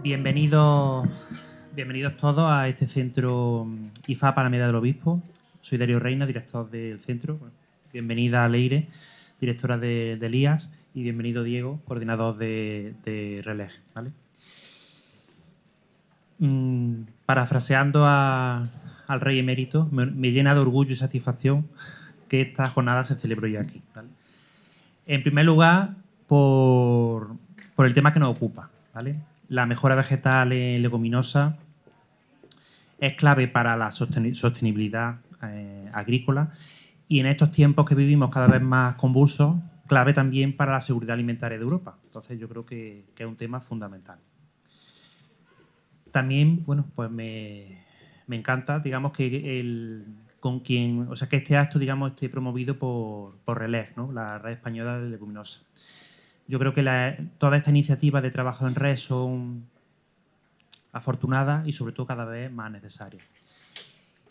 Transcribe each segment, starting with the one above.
Bienvenidos todos a este centro IFA para la Medida del Obispo. Soy Darío Reina, director del centro. Bienvenida Leire, directora de Elías, y bienvenido Diego, coordinador de Relej. ¿Vale? Parafraseando al Rey Emérito, me llena de orgullo y satisfacción que esta jornada se celebre hoy aquí. ¿Vale? En primer lugar, por el tema que nos ocupa. ¿Vale? La mejora vegetal en leguminosa es clave para la sostenibilidad agrícola y en estos tiempos que vivimos cada vez más convulsos, clave también para la seguridad alimentaria de Europa. Entonces yo creo que es un tema fundamental. También, bueno, pues me encanta, digamos, que que este acto, digamos, esté promovido por Relej, ¿no? La Red Española de Leguminosa. Yo creo que todas estas iniciativas de trabajo en red son afortunadas y sobre todo cada vez más necesarias.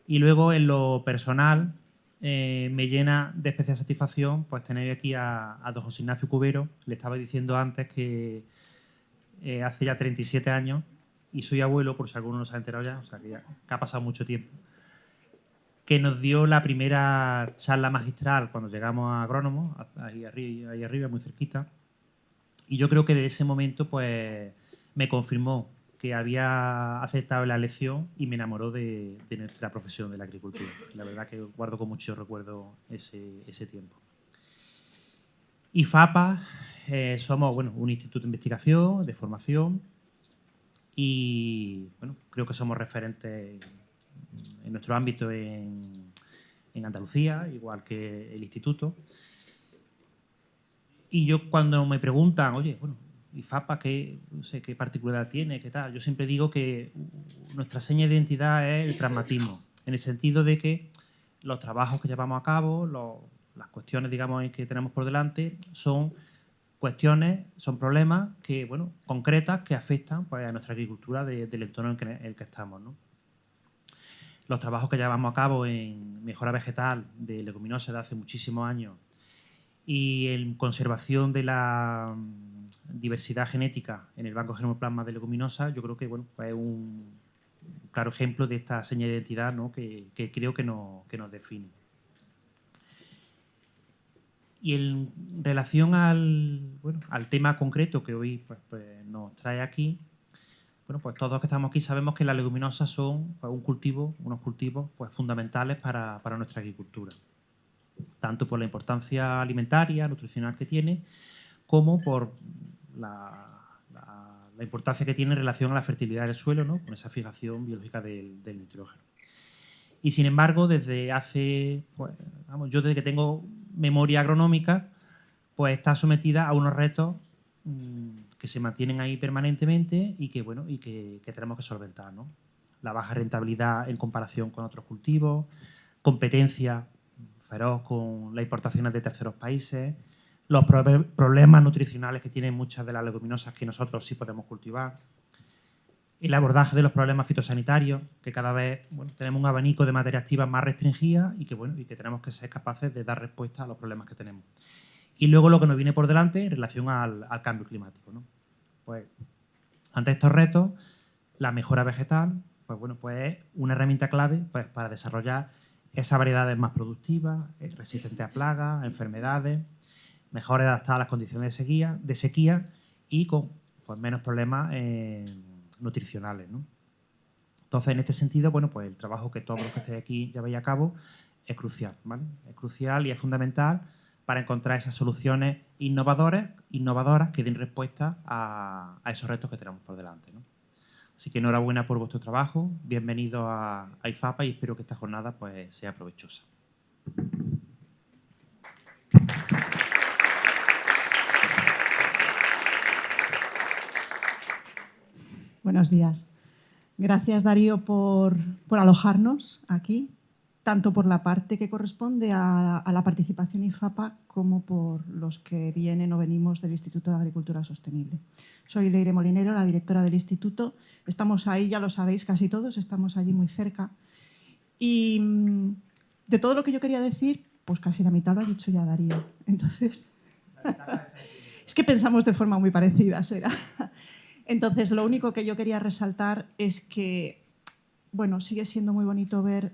Y luego en lo personal me llena de especial satisfacción pues tener aquí a don José Ignacio Cubero. Le estaba diciendo antes que hace ya 37 años y soy abuelo, por si alguno no se ha enterado ya, o sea que ha pasado mucho tiempo, que nos dio la primera charla magistral cuando llegamos a Agrónomo, ahí arriba, muy cerquita. Y yo creo que de ese momento pues me confirmó que había aceptado la lección y me enamoró de nuestra profesión de la agricultura. La verdad que guardo con mucho recuerdo ese tiempo. IFAPA somos un instituto de investigación, de formación y creo que somos referentes en nuestro ámbito en Andalucía, igual que el instituto. Y yo cuando me preguntan, oye, IFAPA, no sé qué particularidad tiene, qué tal, yo siempre digo que nuestra seña de identidad es el pragmatismo, en el sentido de que los trabajos que llevamos a cabo, las cuestiones, digamos, que tenemos por delante, son cuestiones, son problemas que, concretas que afectan pues, a nuestra agricultura del entorno en el que estamos, ¿no? Los trabajos que llevamos a cabo en mejora vegetal de leguminosas de hace muchísimos años y en conservación de la diversidad genética en el Banco Genoplasma de leguminosas, yo creo que es un claro ejemplo de esta seña de identidad, ¿no? que creo que nos define. Y en relación al tema concreto que hoy pues nos trae aquí, pues todos los que estamos aquí sabemos que las leguminosas son unos cultivos pues, fundamentales para nuestra agricultura, tanto por la importancia alimentaria, nutricional que tiene, como por la importancia que tiene en relación a la fertilidad del suelo, ¿no? Con esa fijación biológica del nitrógeno. Y sin embargo, desde yo desde que tengo memoria agronómica, pues está sometida a unos retos que se mantienen ahí permanentemente y que tenemos que solventar, ¿no? La baja rentabilidad en comparación con otros cultivos, competencia feroz con las importaciones de terceros países, los problemas nutricionales que tienen muchas de las leguminosas que nosotros sí podemos cultivar, el abordaje de los problemas fitosanitarios, que cada vez tenemos un abanico de materia activa más restringida y que tenemos que ser capaces de dar respuesta a los problemas que tenemos. Y luego lo que nos viene por delante en relación al cambio climático, ¿no? Pues ante estos retos, la mejora vegetal pues es una herramienta clave pues, para desarrollar esas variedades más productivas, resistentes a plagas, a enfermedades, mejor adaptadas a las condiciones de sequía y con pues, menos problemas nutricionales, ¿no? Entonces, en este sentido, pues el trabajo que todos los que estéis aquí lleváis a cabo es crucial, ¿vale? Es crucial y es fundamental para encontrar esas soluciones innovadoras que den respuesta a esos retos que tenemos por delante, ¿no? Así que enhorabuena por vuestro trabajo, bienvenido a IFAPA y espero que esta jornada pues, sea provechosa. Buenos días. Gracias, Darío, por alojarnos aquí, tanto por la parte que corresponde a la participación IFAPA como por los que vienen o venimos del Instituto de Agricultura Sostenible. Soy Leire Molinero, la directora del instituto. Estamos ahí, ya lo sabéis casi todos, estamos allí muy cerca. Y de todo lo que yo quería decir, pues casi la mitad lo ha dicho ya Darío. Entonces, es que pensamos de forma muy parecida, será. Entonces, lo único que yo quería resaltar es que, bueno, sigue siendo muy bonito ver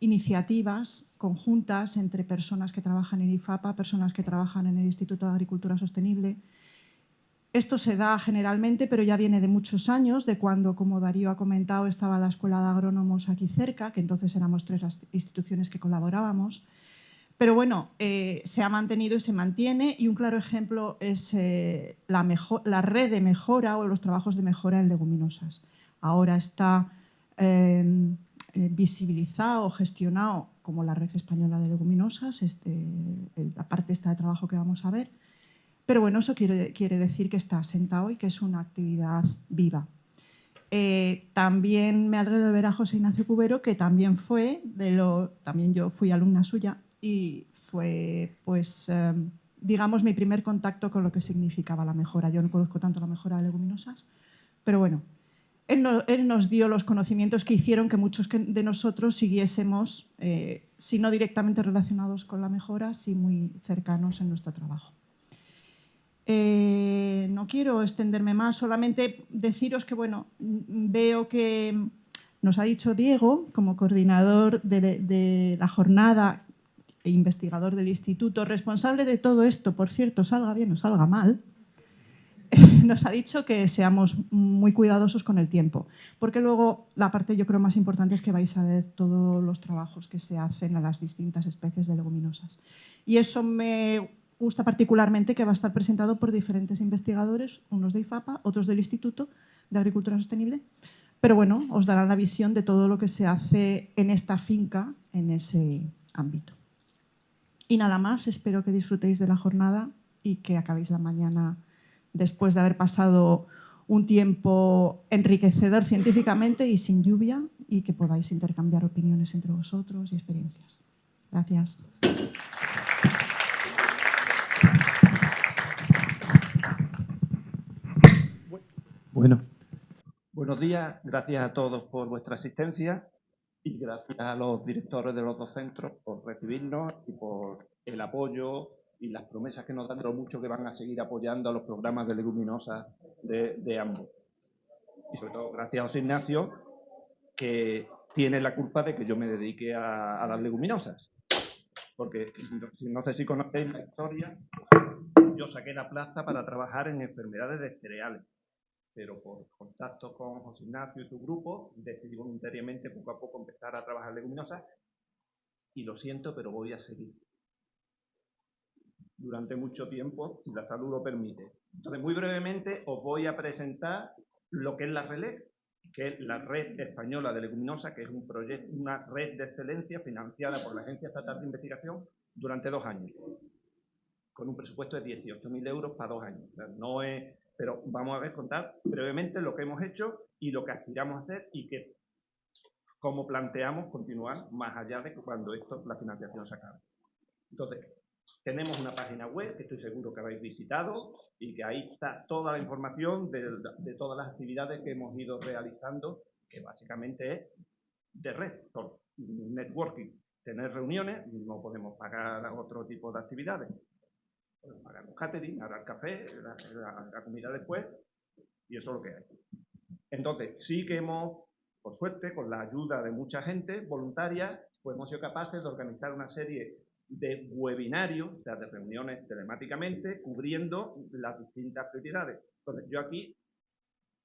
iniciativas conjuntas entre personas que trabajan en IFAPA, personas que trabajan en el Instituto de Agricultura Sostenible. Esto se da generalmente, pero ya viene de muchos años, de cuando, como Darío ha comentado, estaba la Escuela de Agrónomos aquí cerca, que entonces éramos 3 las instituciones que colaborábamos. Pero bueno, se ha mantenido y se mantiene, y un claro ejemplo es la red de mejora o los trabajos de mejora en leguminosas. Ahora está visibilizado o gestionado como la Red Española de Leguminosas, la parte esta de trabajo que vamos a ver. Pero bueno, eso quiere decir que está asentado y que es una actividad viva. También me alegro de ver a José Ignacio Cubero, que también también yo fui alumna suya y fue, pues, digamos, mi primer contacto con lo que significaba la mejora. Yo no conozco tanto la mejora de leguminosas, pero bueno, él nos dio los conocimientos que hicieron que muchos de nosotros siguiésemos, si no directamente relacionados con la mejora, sí muy cercanos en nuestro trabajo. No quiero extenderme más, solamente deciros que, bueno, veo que nos ha dicho Diego, como coordinador de la jornada e investigador del instituto, responsable de todo esto, por cierto, salga bien o salga mal, nos ha dicho que seamos muy cuidadosos con el tiempo, porque luego la parte yo creo más importante es que vais a ver todos los trabajos que se hacen a las distintas especies de leguminosas. Y eso me gusta particularmente, que va a estar presentado por diferentes investigadores, unos de IFAPA, otros del Instituto de Agricultura Sostenible, pero bueno, os darán la visión de todo lo que se hace en esta finca, en ese ámbito. Y nada más, espero que disfrutéis de la jornada y que acabéis la mañana después de haber pasado un tiempo enriquecedor científicamente y sin lluvia, y que podáis intercambiar opiniones entre vosotros y experiencias. Gracias. Bueno, buenos días, gracias a todos por vuestra asistencia y gracias a los directores de los dos centros por recibirnos y por el apoyo y las promesas que nos dan de lo mucho que van a seguir apoyando a los programas de leguminosas de ambos. Y sobre todo gracias a José Ignacio, que tiene la culpa de que yo me dedique a las leguminosas. Porque no sé si conocéis la historia, yo saqué la plaza para trabajar en enfermedades de cereales, pero por contacto con José Ignacio y su grupo decidí voluntariamente poco a poco empezar a trabajar leguminosas, y lo siento, pero voy a seguir durante mucho tiempo, si la salud lo permite. Entonces, muy brevemente os voy a presentar lo que es la RELEG, que es la Red Española de Leguminosas, que es un proyecto, una red de excelencia financiada por la Agencia Estatal de Investigación durante 2 años, con un presupuesto de 18.000 euros para 2 años. No es, pero vamos a ver, contar brevemente lo que hemos hecho y lo que aspiramos a hacer y que cómo planteamos continuar más allá de cuando la financiación se acabe. Entonces, tenemos una página web que estoy seguro que habéis visitado y que ahí está toda la información de todas las actividades que hemos ido realizando, que básicamente es de red, networking, tener reuniones. No podemos pagar otro tipo de actividades. Podemos pagar un catering, ahora el café, la comida después, y eso es lo que hay. Entonces, sí que hemos, por suerte, con la ayuda de mucha gente voluntaria, pues hemos sido capaces de organizar una serie de webinarios, o sea, de reuniones telemáticamente, cubriendo las distintas prioridades. Entonces, yo aquí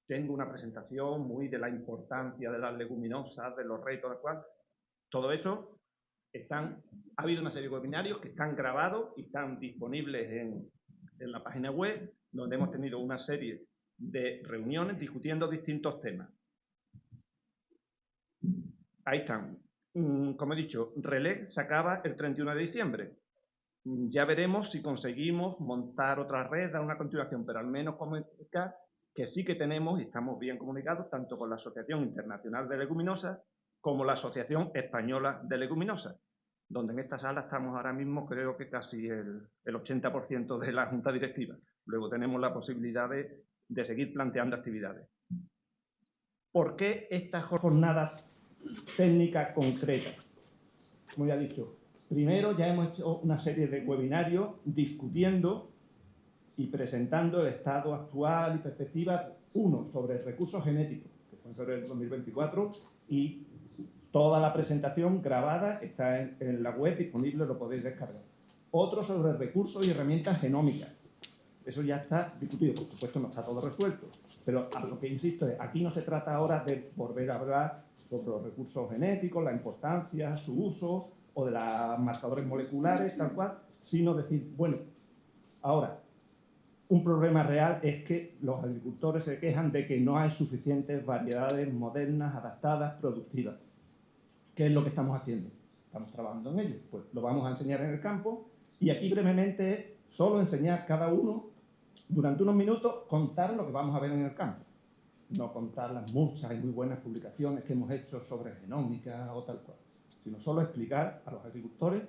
tengo una presentación muy de la importancia de las leguminosas, de los retos, de cual. Todo eso ha habido una serie de webinarios que están grabados y están disponibles en la página web, donde hemos tenido una serie de reuniones discutiendo distintos temas. Ahí están. Como he dicho, RELEG se acaba el 31 de diciembre. Ya veremos si conseguimos montar otra red, dar una continuación, pero al menos comunicar que sí que tenemos y estamos bien comunicados tanto con la Asociación Internacional de Leguminosas como la Asociación Española de Leguminosas, donde en esta sala estamos ahora mismo creo que casi el 80% de la junta directiva. Luego tenemos la posibilidad de seguir planteando actividades. ¿Por qué estas jornadas técnicas concretas? Como ya he dicho, primero ya hemos hecho una serie de webinarios discutiendo y presentando el estado actual y perspectivas uno sobre recursos genéticos, que fue en febrero del 2024, y toda la presentación grabada está en la web disponible, lo podéis descargar. Otro sobre recursos y herramientas genómicas. Eso ya está discutido, por supuesto no está todo resuelto, pero a lo que insisto es, aquí no se trata ahora de volver a hablar sobre los recursos genéticos, la importancia, su uso, o de los marcadores moleculares, tal cual, sino decir, bueno, ahora, un problema real es que los agricultores se quejan de que no hay suficientes variedades modernas, adaptadas, productivas. ¿Qué es lo que estamos haciendo? Estamos trabajando en ello. Pues lo vamos a enseñar en el campo y aquí brevemente es solo enseñar cada uno, durante unos minutos, contar lo que vamos a ver en el campo. No contar las muchas y muy buenas publicaciones que hemos hecho sobre genómica o tal cual, sino solo explicar a los agricultores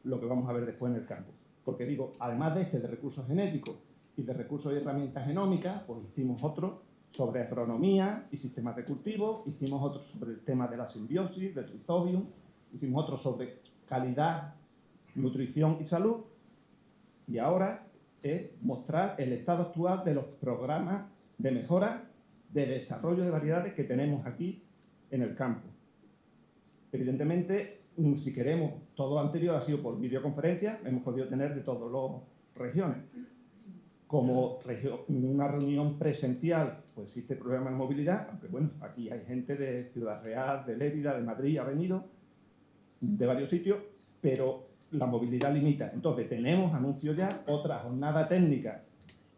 lo que vamos a ver después en el campo. Porque digo, además de recursos genéticos y de recursos y herramientas genómicas, pues hicimos otro sobre agronomía y sistemas de cultivo, hicimos otro sobre el tema de la simbiosis, del Rhizobium, hicimos otro sobre calidad, nutrición y salud, y ahora es mostrar el estado actual de los programas de mejora de desarrollo de variedades que tenemos aquí en el campo. Evidentemente, si queremos, todo lo anterior ha sido por videoconferencia, hemos podido tener de todas las regiones. Como una reunión presencial, pues existe problema de movilidad, aunque bueno, aquí hay gente de Ciudad Real, de Lérida, de Madrid, ha venido, de varios sitios, pero la movilidad limita. Entonces, tenemos, anuncio ya, otra jornada técnica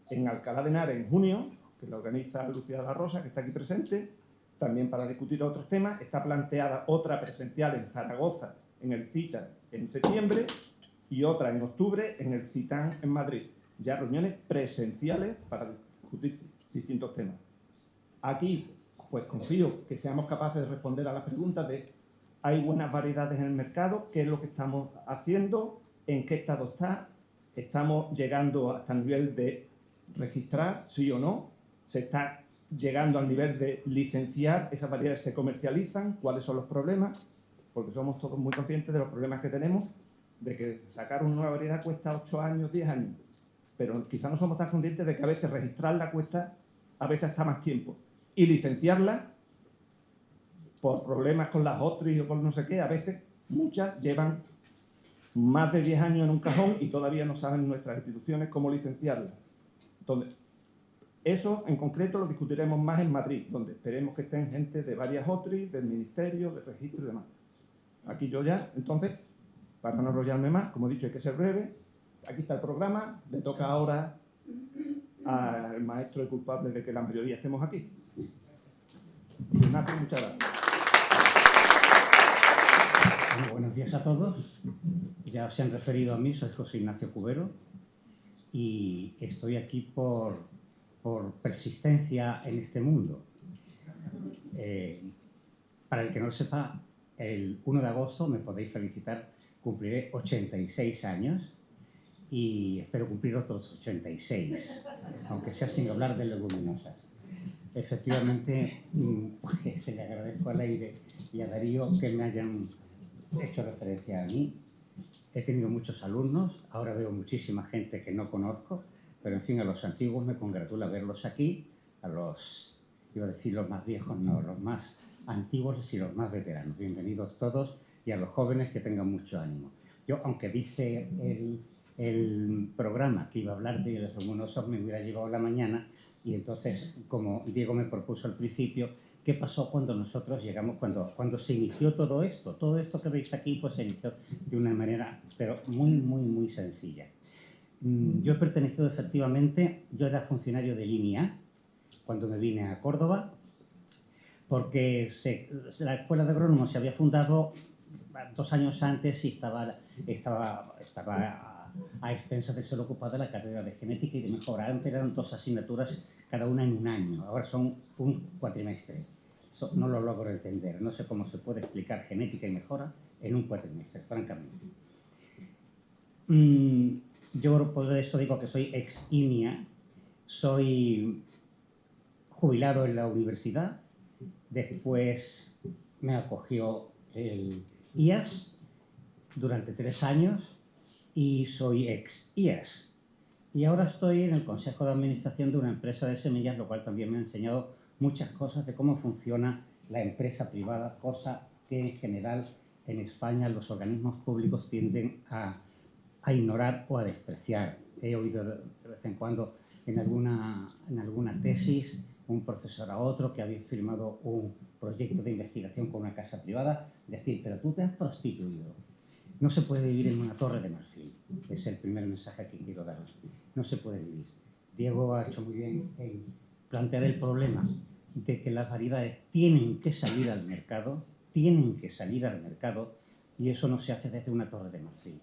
en Alcalá de Henares en junio, que la organiza Lucía de la Rosa, que está aquí presente, también para discutir otros temas. Está planteada otra presencial en Zaragoza, en el CITA, en septiembre, y otra en octubre en el CITAN en Madrid. Ya reuniones presenciales para discutir distintos temas. Aquí, pues confío que seamos capaces de responder a las preguntas de ¿hay buenas variedades en el mercado? ¿Qué es lo que estamos haciendo? ¿En qué estado está? ¿Estamos llegando hasta el nivel de registrar, sí o no? ¿Se está llegando al nivel de licenciar? ¿Esas variedades se comercializan? ¿Cuáles son los problemas? Porque somos todos muy conscientes de los problemas que tenemos, de que sacar una nueva variedad cuesta 8 años, 10 años. Pero quizás no somos tan conscientes de que a veces registrarla cuesta, a veces hasta más tiempo. Y licenciarla, por problemas con las OTRI o con no sé qué, a veces muchas llevan más de 10 años en un cajón y todavía no saben nuestras instituciones cómo licenciarla. Entonces, eso en concreto lo discutiremos más en Madrid, donde esperemos que estén gente de varias OTRI, del Ministerio, del Registro y demás. Aquí yo ya, entonces, para no enrollarme más, como he dicho, hay que ser breve. Aquí está el programa, le toca ahora al maestro y culpable de que la mayoría estemos aquí. Ignacio, muchas gracias. Bueno, buenos días a todos. Ya se han referido a mí, soy José Ignacio Cubero y estoy aquí por persistencia en este mundo. Para el que no lo sepa, el 1 de agosto me podéis felicitar, cumpliré 86 años y espero cumplir otros 86, aunque sea sin hablar de leguminosas. Efectivamente, pues, se le agradezco al aire y a Darío que me hayan hecho referencia a mí. He tenido muchos alumnos, ahora veo muchísima gente que no conozco, pero en fin, a los antiguos me congratula verlos aquí, a los, iba a decir los más viejos, no, los más antiguos y los más veteranos. Bienvenidos todos y a los jóvenes que tengan mucho ánimo. Yo, aunque dice el programa que iba a hablar de los leguminosas, me hubiera llevado la mañana y entonces, como Diego me propuso al principio, ¿qué pasó cuando nosotros llegamos, cuando se inició todo esto? Todo esto que veis aquí pues, se inició de una manera, pero muy sencilla. Yo he pertenecido efectivamente, yo era funcionario de línea cuando me vine a Córdoba, porque la Escuela de Agrónomos se había fundado 2 años antes y estaba a expensas de ser ocupada la carrera de genética y de mejora. Antes eran 2 asignaturas, cada una en un año, ahora son un cuatrimestre. Eso no lo logro entender, no sé cómo se puede explicar genética y mejora en un cuatrimestre, francamente. Yo por eso digo que soy ex INIA, soy jubilado en la universidad, después me acogió el IAS durante 3 años y soy ex IAS. Y ahora estoy en el consejo de administración de una empresa de semillas, lo cual también me ha enseñado muchas cosas de cómo funciona la empresa privada, cosa que en general en España los organismos públicos tienden a ignorar o a despreciar. He oído de vez en cuando en alguna tesis un profesor a otro que había firmado un proyecto de investigación con una casa privada, decir, pero tú te has prostituido. No se puede vivir en una torre de marfil. Es el primer mensaje que quiero daros. No se puede vivir. Diego ha hecho muy bien en plantear el problema de que las variedades tienen que salir al mercado, y eso no se hace desde una torre de marfil.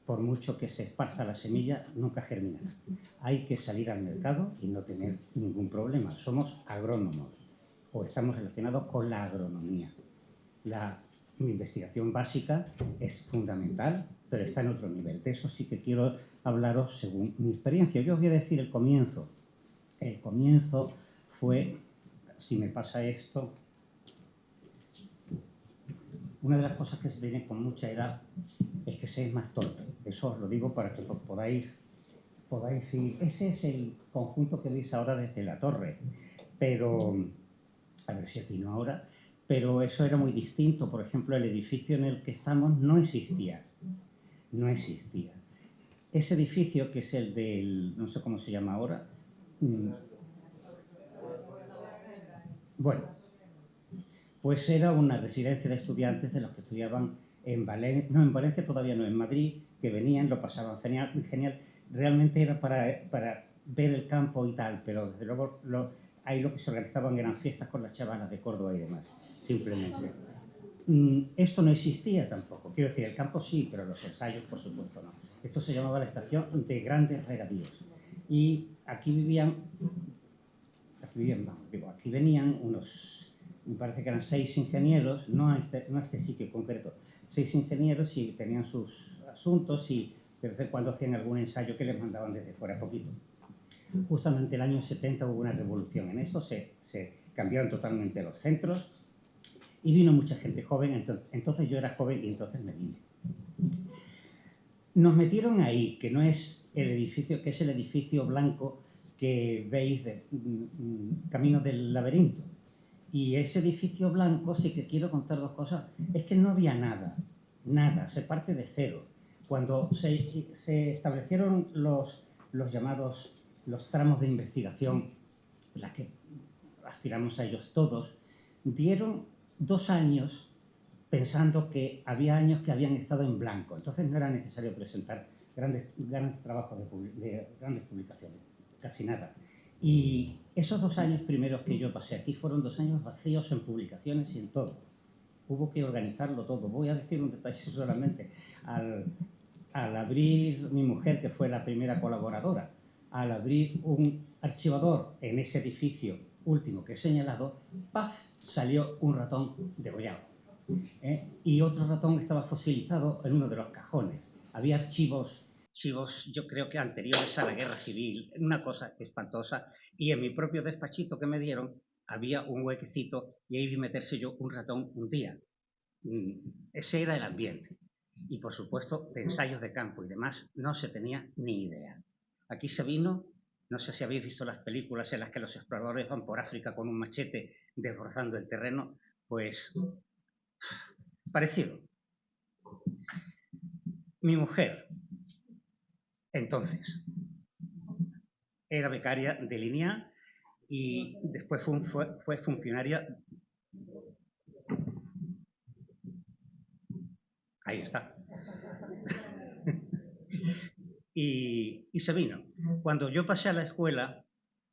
Por mucho que se esparza la semilla, nunca germinará. Hay que salir al mercado y no tener ningún problema. Somos agrónomos o estamos relacionados con la agronomía. La investigación básica es fundamental, pero está en otro nivel. De eso sí que quiero hablaros según mi experiencia. Yo os voy a decir el comienzo. El comienzo fue, si me pasa esto, una de las cosas que se viene con mucha edad es que se es más torpe. Eso os lo digo para que podáis ir. Ese es el conjunto que veis ahora desde la torre. Pero, a ver si atino ahora, pero eso era muy distinto. Por ejemplo, el edificio en el que estamos no existía. No existía. Ese edificio, que es el del, no sé cómo se llama ahora, bueno, pues era una residencia de estudiantes de los que estudiaban en Valencia, no, en Valencia todavía no, en Madrid, que venían, lo pasaban genial. Realmente era para ver el campo y tal, pero desde luego ahí lo que se organizaban eran fiestas con las chavalas de Córdoba y demás, simplemente. Esto no existía tampoco, quiero decir, el campo sí, pero los ensayos por supuesto no. Esto se llamaba la estación de grandes regadíos. Y aquí venían unos, me parece que eran 6 ingenieros, no a este sitio concreto, 6 ingenieros y tenían sus asuntos y de vez en cuando hacían algún ensayo que les mandaban desde fuera poquito. Justamente el año 70 hubo una revolución en esto, se cambiaron totalmente los centros y vino mucha gente joven, entonces yo era joven y entonces me vine. Nos metieron ahí, que no es el edificio, que es el edificio blanco que veis de Camino del Laberinto. Y ese edificio blanco, sí que quiero contar dos cosas, es que no había nada, se parte de cero. Cuando se establecieron los llamados, los tramos de investigación, la que aspiramos a ellos todos, dieron 2 años pensando que había años que habían estado en blanco. Entonces no era necesario presentar grandes trabajos de grandes publicaciones, casi nada. Y esos 2 años primeros que yo pasé aquí fueron 2 años vacíos en publicaciones y en todo. Hubo que organizarlo todo. Voy a decir un detalle solamente. Al abrir, mi mujer, que fue la primera colaboradora, al abrir un archivador en ese edificio último que he señalado, ¡paf!, salió un ratón degollado. Y otro ratón estaba fosilizado en uno de los cajones. Había archivos, yo creo que anteriores a la Guerra Civil, una cosa espantosa, y en mi propio despachito que me dieron había un huequecito y ahí vi meterse yo un ratón un día. Ese era el ambiente. Y por supuesto, de ensayos de campo y demás no se tenía ni idea. Aquí se vino, no sé si habéis visto las películas en las que los exploradores van por África con un machete desbrozando el terreno, pues parecido. Mi mujer, entonces, era becaria de línea y después fue funcionaria. Ahí está. y se vino. Cuando yo pasé a la escuela,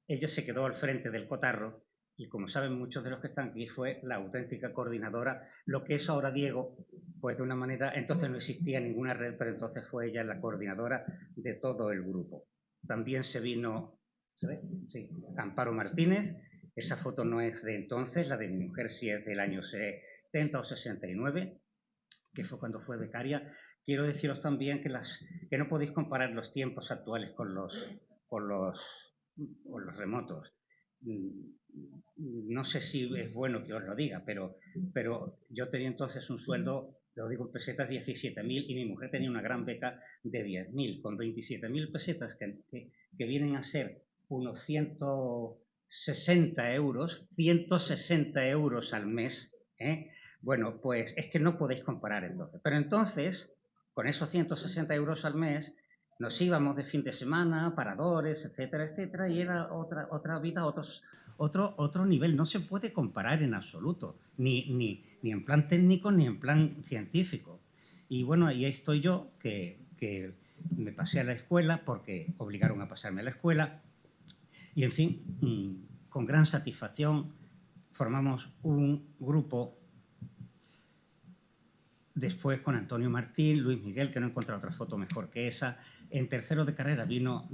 ella se quedó al frente del cotarro y, como saben muchos de los que están aquí, fue la auténtica coordinadora. Lo que es ahora Diego, pues de una manera, entonces no existía ninguna red, pero entonces fue ella la coordinadora de todo el grupo. También se vino, ¿sabes? Sí, Amparo Martínez. Esa foto no es de entonces, la de mi mujer sí es del año 70 o 69, que fue cuando fue becaria. Quiero deciros también que no podéis comparar los tiempos actuales con los remotos. No sé si es bueno que os lo diga, pero yo tenía entonces un sueldo lo digo en pesetas, 17.000, y mi mujer tenía una gran beca de 10.000, con 27.000 pesetas que vienen a ser unos 160 euros al mes, ¿eh? Bueno, pues es que no podéis comparar entonces. Pero entonces, con esos 160 euros al mes, nos íbamos de fin de semana, paradores, etcétera, etcétera, y era otra vida, otro nivel. No se puede comparar en absoluto, ni en plan técnico ni en plan científico. Y bueno, ahí estoy yo, que me pasé a la escuela porque obligaron a pasarme a la escuela. Y en fin, con gran satisfacción formamos un grupo. Después con Antonio Martín, Luis Miguel, que no he encontrado otra foto mejor que esa. En tercero de carrera vino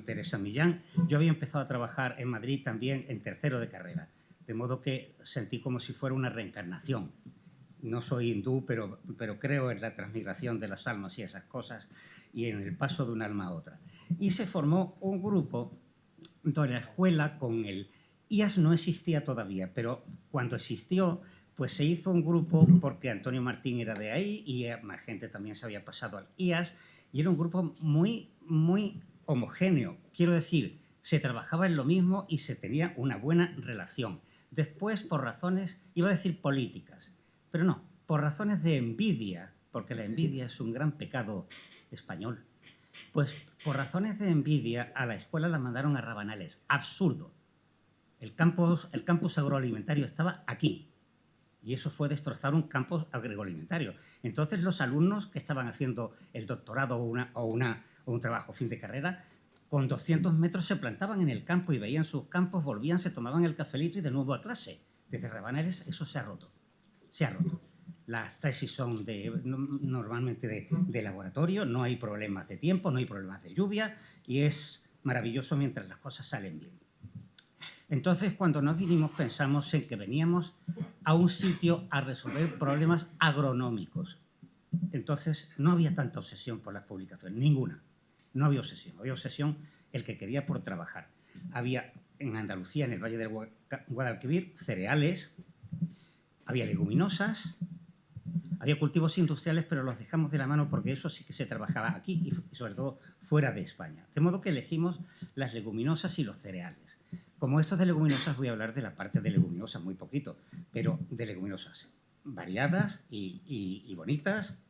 Teresa Millán. Yo había empezado a trabajar en Madrid también en tercero de carrera, de modo que sentí como si fuera una reencarnación. No soy hindú, pero creo en la transmigración de las almas y esas cosas, y en el paso de un alma a otra. Y se formó un grupo de la escuela con el IAS. No existía todavía, pero cuando existió, pues se hizo un grupo porque Antonio Martín era de ahí y más gente también se había pasado al IAS, y era un grupo muy, muy homogéneo. Quiero decir, se trabajaba en lo mismo y se tenía una buena relación. Después, por razones, iba a decir políticas, pero no, por razones de envidia, porque la envidia es un gran pecado español. Pues por razones de envidia a la escuela la mandaron a Rabanales. Absurdo. El campus agroalimentario estaba aquí. Y eso fue destrozar un campus agroalimentario. Entonces los alumnos que estaban haciendo el doctorado o un trabajo fin de carrera, con 200 metros se plantaban en el campo y veían sus campos, volvían, se tomaban el cafelito y de nuevo a clase. Desde Rabanales eso se ha roto. Se ha roto. Las tesis son normalmente de laboratorio, no hay problemas de tiempo, no hay problemas de lluvia, y es maravilloso mientras las cosas salen bien. Entonces, cuando nos vinimos, pensamos en que veníamos a un sitio a resolver problemas agronómicos. Entonces, no había tanta obsesión por las publicaciones, ninguna. No había obsesión el que quería por trabajar. Había en Andalucía, en el Valle del Guadalquivir, cereales, había leguminosas, había cultivos industriales, pero los dejamos de la mano porque eso sí que se trabajaba aquí y sobre todo fuera de España. De modo que elegimos las leguminosas y los cereales. Como estos de leguminosas, voy a hablar de la parte de leguminosas muy poquito, pero de leguminosas variadas y bonitas,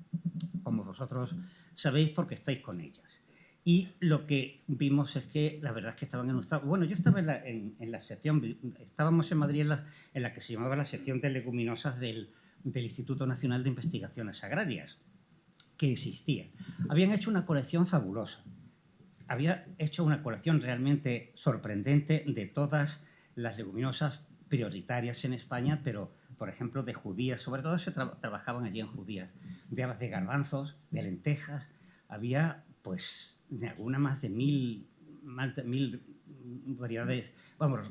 como vosotros sabéis porque estáis con ellas. Y lo que vimos es que la verdad es que estaban en un estado... Bueno, yo estaba en la sección... Estábamos en Madrid en la que se llamaba la sección de leguminosas del Instituto Nacional de Investigaciones Agrarias, que existía. Habían hecho una colección fabulosa. Había hecho una colección realmente sorprendente de todas las leguminosas prioritarias en España, pero, por ejemplo, de judías. Sobre todo se trabajaban allí en judías. De habas de garbanzos, de lentejas. Había, pues, de alguna más de 1.000 variedades, vamos,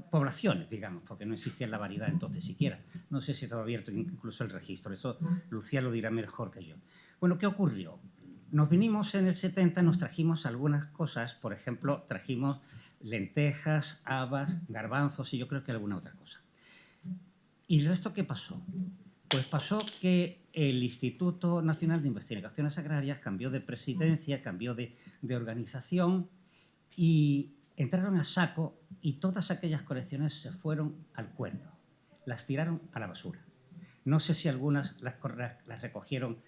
poblaciones, digamos, porque no existía la variedad entonces siquiera. No sé si estaba abierto incluso el registro. Eso Lucía lo dirá mejor que yo. Bueno, ¿qué ocurrió? Nos vinimos en el 70, nos trajimos algunas cosas, por ejemplo, trajimos lentejas, habas, garbanzos y yo creo que alguna otra cosa. ¿Y el resto qué pasó? Pues pasó que el Instituto Nacional de Investigaciones Agrarias cambió de presidencia, cambió de organización y entraron a saco y todas aquellas colecciones se fueron al cuerno. Las tiraron a la basura. No sé si algunas las recogieron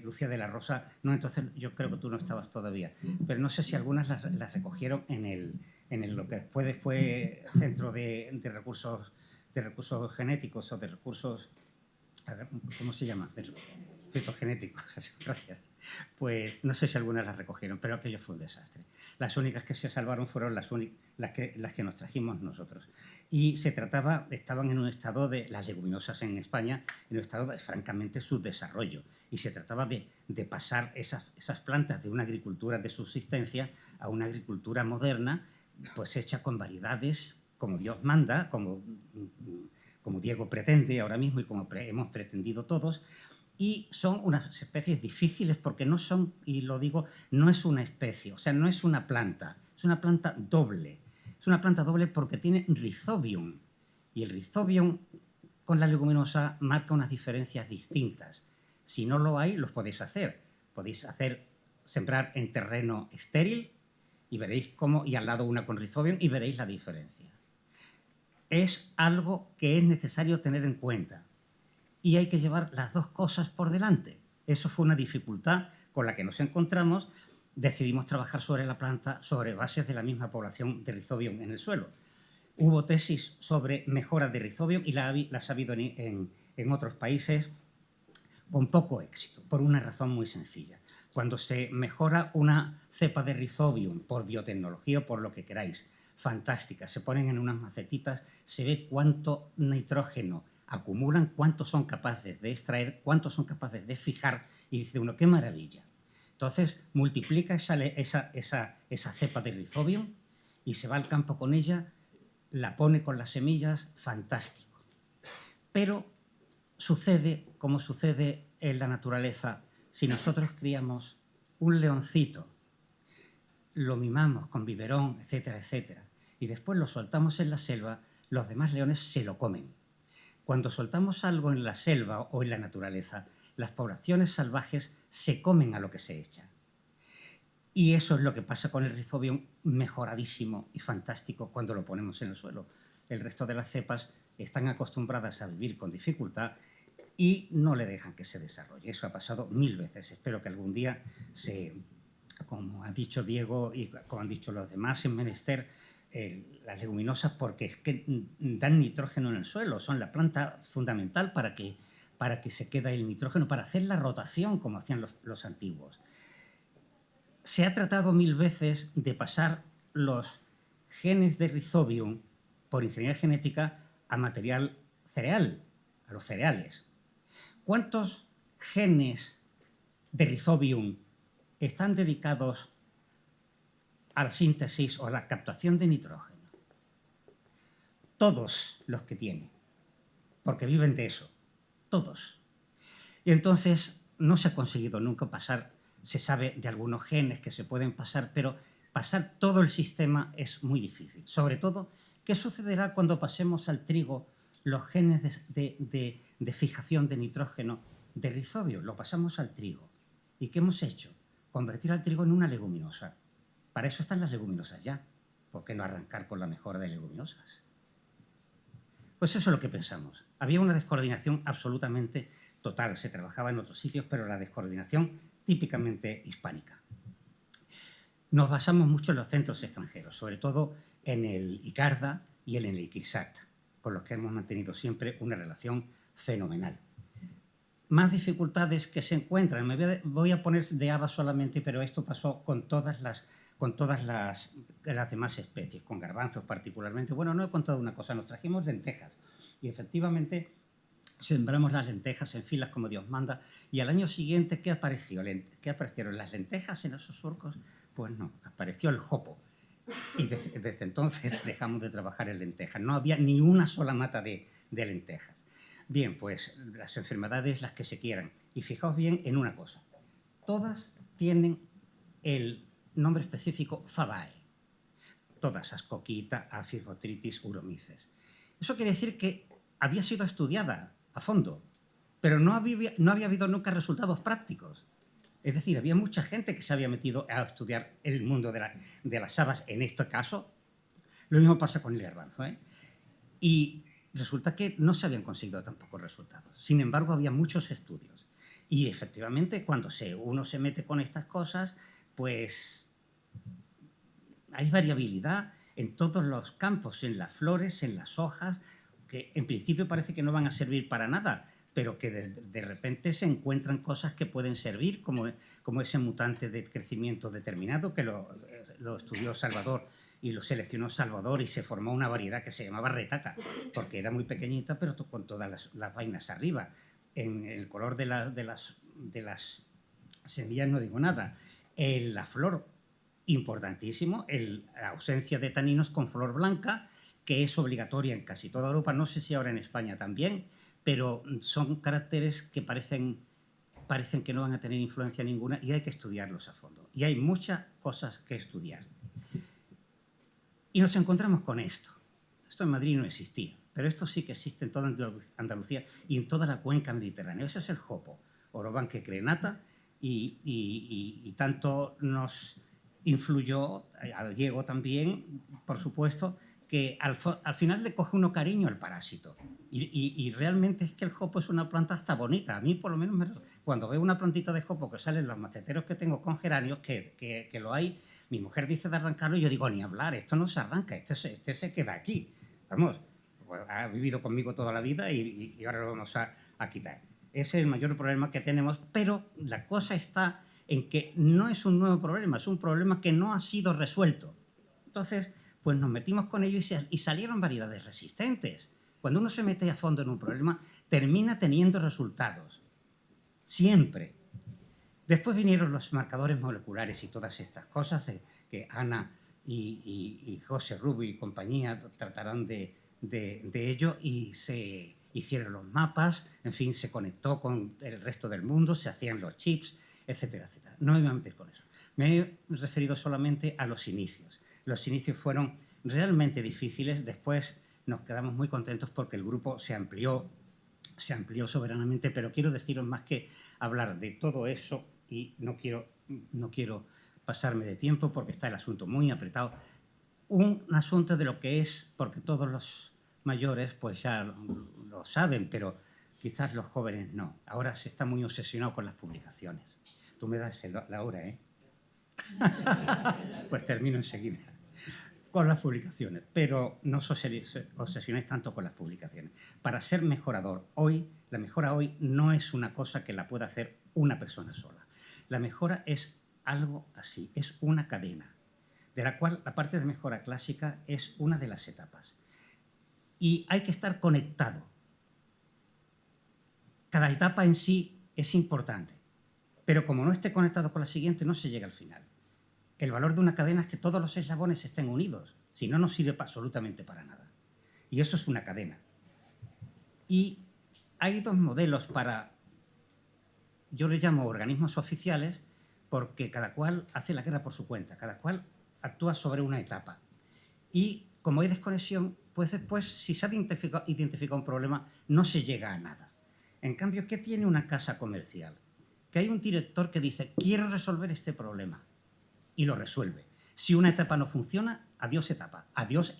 Lucía de la Rosa, no, entonces yo creo que tú no estabas todavía, pero no sé si algunas las recogieron en lo que después fue Centro de recursos genéticos o de recursos, ¿cómo se llama? Fitogenéticos, gracias. Pues no sé si algunas las recogieron, pero aquello fue un desastre. Las únicas que se salvaron fueron las que nos trajimos nosotros. Y estaban en un estado de, las leguminosas en España, en un estado de francamente subdesarrollo. Y se trataba de pasar esas plantas de una agricultura de subsistencia a una agricultura moderna, pues hecha con variedades como Dios manda, como Diego pretende ahora mismo y como hemos pretendido todos. Y son unas especies difíciles porque no son, y lo digo, no es una especie, o sea, no es una planta, es una planta doble. Es una planta doble porque tiene rhizobium. Y el rhizobium con la leguminosa marca unas diferencias distintas. Si no lo hay, los podéis hacer. Podéis sembrar en terreno estéril y veréis cómo, y al lado una con Rhizobium y veréis la diferencia. Es algo que es necesario tener en cuenta y hay que llevar las dos cosas por delante. Eso fue una dificultad con la que nos encontramos. Decidimos trabajar sobre la planta sobre bases de la misma población de Rhizobium en el suelo. Hubo tesis sobre mejoras de Rhizobium y las ha habido en otros países con poco éxito, por una razón muy sencilla. Cuando se mejora una cepa de Rhizobium por biotecnología o por lo que queráis, fantástica, se ponen en unas macetitas, se ve cuánto nitrógeno acumulan, cuánto son capaces de extraer, cuánto son capaces de fijar, y dice uno, ¡qué maravilla! Entonces, multiplica esa cepa de Rhizobium y se va al campo con ella, la pone con las semillas, fantástico. Pero sucede como sucede en la naturaleza. Si nosotros criamos un leoncito, lo mimamos con biberón, etcétera, etcétera, y después lo soltamos en la selva, los demás leones se lo comen. Cuando soltamos algo en la selva o en la naturaleza, las poblaciones salvajes se comen a lo que se echa. Y eso es lo que pasa con el Rhizobium mejoradísimo y fantástico cuando lo ponemos en el suelo. El resto de las cepas están acostumbradas a vivir con dificultad y no le dejan que se desarrolle. Eso ha pasado 1000 veces. Espero que algún día, como ha dicho Diego y como han dicho los demás, en menester las leguminosas, porque es que dan nitrógeno en el suelo, son la planta fundamental para que se quede el nitrógeno, para hacer la rotación como hacían los antiguos. Se ha tratado 1000 veces de pasar los genes de Rhizobium por ingeniería genética a material cereal, a los cereales. ¿Cuántos genes de Rhizobium están dedicados a la síntesis o a la captación de nitrógeno? Todos los que tiene, porque viven de eso, todos. Y entonces no se ha conseguido nunca pasar, se sabe de algunos genes que se pueden pasar, pero pasar todo el sistema es muy difícil. Sobre todo, ¿qué sucederá cuando pasemos al trigo los genes de fijación de nitrógeno de Rhizobium? Lo pasamos al trigo. ¿Y qué hemos hecho? Convertir al trigo en una leguminosa. Para eso están las leguminosas ya. ¿Por qué no arrancar con la mejora de leguminosas? Pues eso es lo que pensamos. Había una descoordinación absolutamente total. Se trabajaba en otros sitios, pero la descoordinación típicamente hispánica. Nos basamos mucho en los centros extranjeros, sobre todo en el ICARDA y en el ICRISAT, con los que hemos mantenido siempre una relación fenomenal. Más dificultades que se encuentran. Me voy a poner de habas solamente, pero esto pasó con todas las demás especies, con garbanzos particularmente. Bueno, no he contado una cosa, nos trajimos lentejas y efectivamente sembramos las lentejas en filas como Dios manda y al año siguiente, ¿qué apareció? ¿Qué aparecieron las lentejas en esos surcos? Pues no, apareció el jopo. Y desde entonces dejamos de trabajar en lentejas. No había ni una sola mata de lentejas. Bien, pues las enfermedades, las que se quieran. Y fijaos bien en una cosa. Todas tienen el nombre específico Fabae. Todas, ascoquita, Apis, botrytis, uromices. Eso quiere decir que había sido estudiada a fondo, pero no había habido nunca resultados prácticos. Es decir, había mucha gente que se había metido a estudiar el mundo de las habas en este caso. Lo mismo pasa con el garbanzo, ¿eh? Y resulta que no se habían conseguido tampoco resultados. Sin embargo, había muchos estudios. Y efectivamente, cuando uno se mete con estas cosas, pues hay variabilidad en todos los campos, en las flores, en las hojas, que en principio parece que no van a servir para nada, pero que de repente se encuentran cosas que pueden servir, como ese mutante de crecimiento determinado que lo estudió Salvador y lo seleccionó Salvador y se formó una variedad que se llamaba retaca, porque era muy pequeñita, pero con todas las vainas arriba. En el color de las semillas no digo nada. En la flor, importantísimo, la ausencia de taninos con flor blanca, que es obligatoria en casi toda Europa, no sé si ahora en España también, pero son caracteres que parecen que no van a tener influencia ninguna y hay que estudiarlos a fondo. Y hay muchas cosas que estudiar. Y nos encontramos con esto. Esto en Madrid no existía. pero esto sí que existe en toda Andalucía y en toda la cuenca mediterránea. Ese es el jopo, Orobanche crenata, y tanto nos influyó a Diego también, por supuesto, que al final le coge uno cariño al parásito. Y realmente es que el jopo es una planta hasta bonita. A mí, por lo menos, cuando veo una plantita de jopo que sale en los maceteros que tengo con geranios, que lo hay, mi mujer dice de arrancarlo y yo digo, ni hablar, esto no se arranca, este se queda aquí. Vamos, pues, ha vivido conmigo toda la vida y ahora lo vamos a quitar. Ese es el mayor problema que tenemos, pero la cosa está en que no es un nuevo problema, es un problema que no ha sido resuelto. Entonces, pues nos metimos con ello y salieron variedades resistentes. Cuando uno se mete a fondo en un problema, termina teniendo resultados. Siempre. Después vinieron los marcadores moleculares y todas estas cosas que Ana y José Rubio y compañía tratarán de ello, y se hicieron los mapas, en fin, se conectó con el resto del mundo, se hacían los chips, etcétera, etcétera. No me voy a meter con eso. Me he referido solamente a los inicios. Los inicios fueron realmente difíciles. Después nos quedamos muy contentos porque el grupo se amplió soberanamente, pero quiero deciros más que hablar de todo eso, y no quiero pasarme de tiempo porque está el asunto muy apretado. Un asunto de lo que es, porque todos los mayores pues ya lo saben, pero quizás los jóvenes no. Ahora se está muy obsesionado con las publicaciones. Tú me das la hora, ¿eh? Pues termino enseguida con las publicaciones, pero no os obsesionéis tanto con las publicaciones. Para ser mejorador, la mejora hoy no es una cosa que la pueda hacer una persona sola. La mejora es algo así, es una cadena, de la cual la parte de mejora clásica es una de las etapas. Y hay que estar conectado. Cada etapa en sí es importante, pero como no esté conectado con la siguiente, no se llega al final. El valor de una cadena es que todos los eslabones estén unidos, si no, no sirve absolutamente para nada. Y eso es una cadena. Y hay dos modelos para, yo le llamo organismos oficiales, porque cada cual hace la guerra por su cuenta, cada cual actúa sobre una etapa. Y como hay desconexión, pues después, si se ha identificado un problema, no se llega a nada. En cambio, ¿qué tiene una casa comercial? Que hay un director que dice, quiero resolver este problema, y lo resuelve. Si una etapa no funciona, adiós etapa, adiós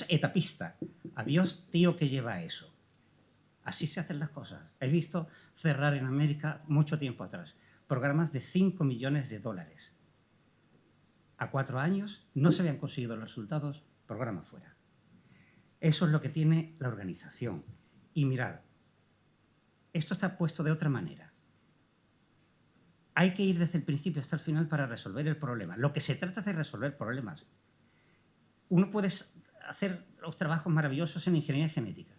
etapista, adiós tío que lleva eso. Así se hacen las cosas. He visto cerrar en América, mucho tiempo atrás, programas de 5 millones de dólares. A 4 años no se habían conseguido los resultados, programa fuera. Eso es lo que tiene la organización. Y mirad, esto está puesto de otra manera. Hay que ir desde el principio hasta el final para resolver el problema. Lo que se trata es de resolver problemas. Uno puede hacer los trabajos maravillosos en ingeniería genética,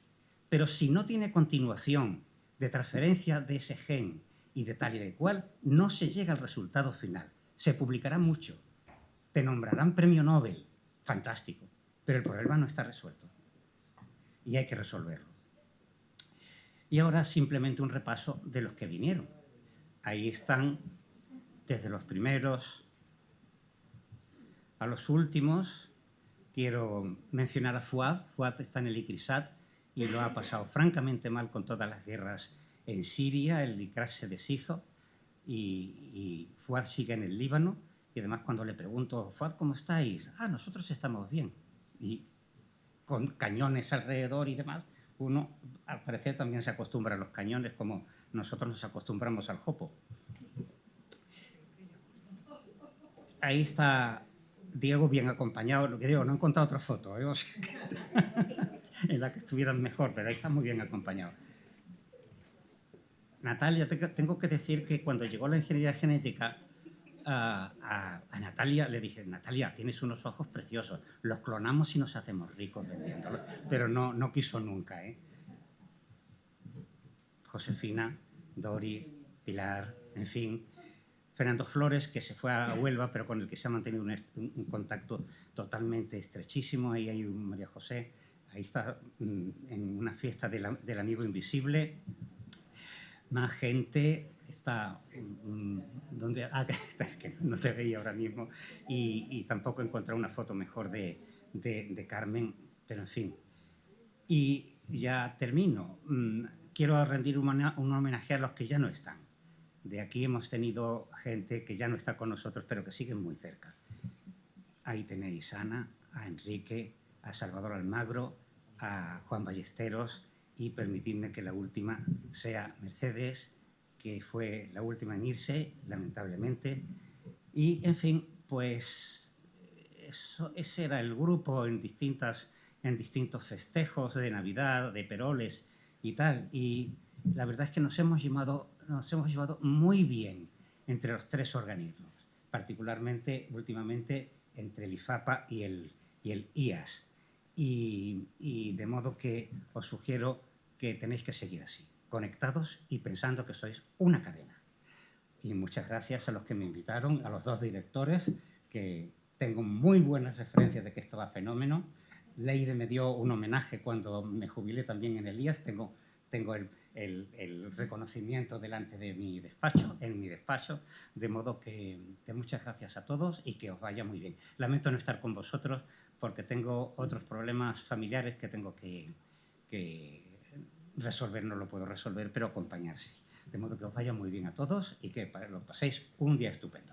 pero si no tiene continuación de transferencia de ese gen y de tal y de cual, no se llega al resultado final. Se publicará mucho, te nombrarán premio Nobel, fantástico, pero el problema no está resuelto y hay que resolverlo. Y ahora simplemente un repaso de los que vinieron. Ahí están, desde los primeros a los últimos. Quiero mencionar a Fuad. Fuad está en el ICRISAT y lo ha pasado francamente mal con todas las guerras en Siria. El ICRAS se deshizo y Fuad sigue en el Líbano. Y además, cuando le pregunto, Fuad, ¿cómo estáis? Ah, nosotros estamos bien. Y con cañones alrededor y demás, uno al parecer también se acostumbra a los cañones como nosotros nos acostumbramos al jopo. Ahí está Diego bien acompañado. Lo que digo, no he encontrado otra foto, ¿eh? En la que estuvieran mejor, pero ahí está muy bien acompañado. Natalia, tengo que decir que cuando llegó la ingeniería genética, a Natalia le dije, Natalia, tienes unos ojos preciosos, los clonamos y nos hacemos ricos vendiéndolos, pero no quiso nunca, ¿eh? Josefina, Dori, Pilar, en fin, Fernando Flores, que se fue a Huelva, pero con el que se ha mantenido un contacto totalmente estrechísimo. Ahí hay un María José, ahí está en una fiesta del amigo invisible. Más gente, está donde que no te veía ahora mismo, y tampoco he encontrado una foto mejor de Carmen, pero en fin. Y ya termino. Quiero rendir un homenaje a los que ya no están. De aquí hemos tenido gente que ya no está con nosotros, pero que siguen muy cerca. Ahí tenéis a Ana, a Enrique, a Salvador Almagro, a Juan Ballesteros, y permitidme que la última sea Mercedes, que fue la última en irse, lamentablemente. Y, en fin, pues ese era el grupo en distintos festejos de Navidad, de peroles y tal. Y la verdad es que nos hemos llevado muy bien entre los tres organismos, particularmente últimamente entre el IFAPA y el IAS. Y de modo que os sugiero que tenéis que seguir así, conectados y pensando que sois una cadena. Y muchas gracias a los que me invitaron, a los dos directores, que tengo muy buenas referencias de que esto va fenómeno. Leire me dio un homenaje cuando me jubilé también en el IAS. Tengo el reconocimiento delante de mi despacho, en mi despacho, de modo que muchas gracias a todos y que os vaya muy bien. Lamento no estar con vosotros porque tengo otros problemas familiares que tengo que resolver, no lo puedo resolver, pero acompañar sí. De modo que os vaya muy bien a todos y que lo paséis un día estupendo.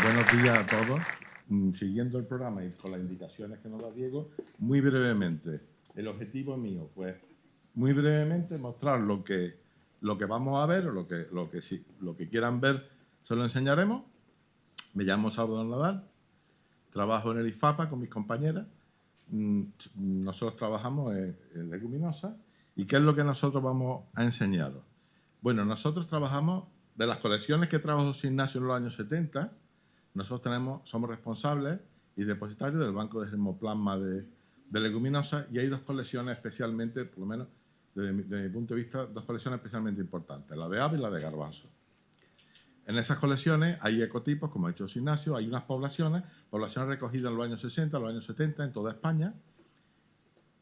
Buenos días a todos. Siguiendo el programa y con las indicaciones que nos da Diego, muy brevemente, el objetivo mío fue, muy brevemente, mostrar lo que vamos a ver, o lo que quieran ver, se lo enseñaremos. Me llamo Salvador Nadal, trabajo en el IFAPA con mis compañeras. Nosotros trabajamos en Leguminosa. ¿Y qué es lo que nosotros vamos a enseñaros? Bueno, nosotros trabajamos de las colecciones que trajo José Ignacio en los años 70. Nosotros somos responsables y depositarios del Banco de Germoplasma de Leguminosa, y hay dos colecciones especialmente, por lo menos desde mi punto de vista, dos colecciones especialmente importantes, la de ave y la de garbanzo. En esas colecciones hay ecotipos, como ha dicho José Ignacio, hay unas poblaciones recogidas en los años 60, los años 70, en toda España,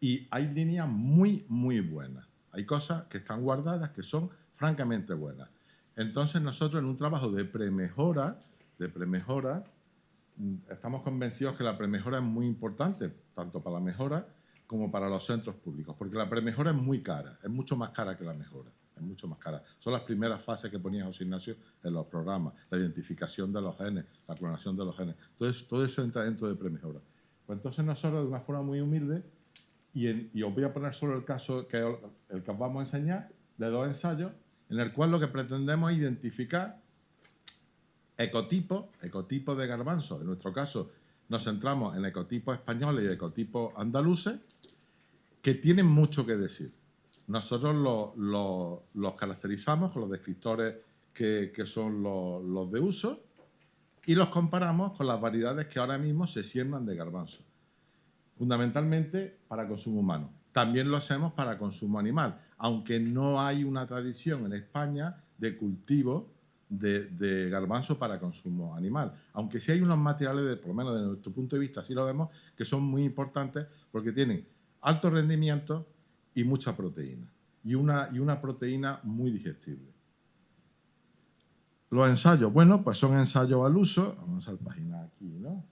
y hay líneas muy, muy buenas. Hay cosas que están guardadas que son francamente buenas. Entonces nosotros, en un trabajo de premejora, estamos convencidos que la premejora es muy importante, tanto para la mejora como para los centros públicos, porque la premejora es muy cara, es mucho más cara que la mejora, es mucho más cara. Son las primeras fases que ponía José Ignacio en los programas, la identificación de los genes, la clonación de los genes. Entonces, todo eso entra dentro de premejora. Pues entonces nosotros, de una forma muy humilde, y os voy a poner solo el caso que os vamos a enseñar, de dos ensayos, en el cual lo que pretendemos es identificar ecotipos de garbanzo. En nuestro caso nos centramos en ecotipos españoles y ecotipos andaluces que tienen mucho que decir. Nosotros los caracterizamos con los descriptores que son los de uso y los comparamos con las variedades que ahora mismo se siembran de garbanzo, fundamentalmente para consumo humano. También lo hacemos para consumo animal, aunque no hay una tradición en España de cultivo de garbanzo para consumo animal. Aunque sí hay unos materiales, por lo menos desde nuestro punto de vista, así lo vemos, que son muy importantes porque tienen alto rendimiento y mucha proteína. Y una proteína muy digestible. Los ensayos, bueno, pues son ensayos al uso. Vamos a la página aquí, ¿no?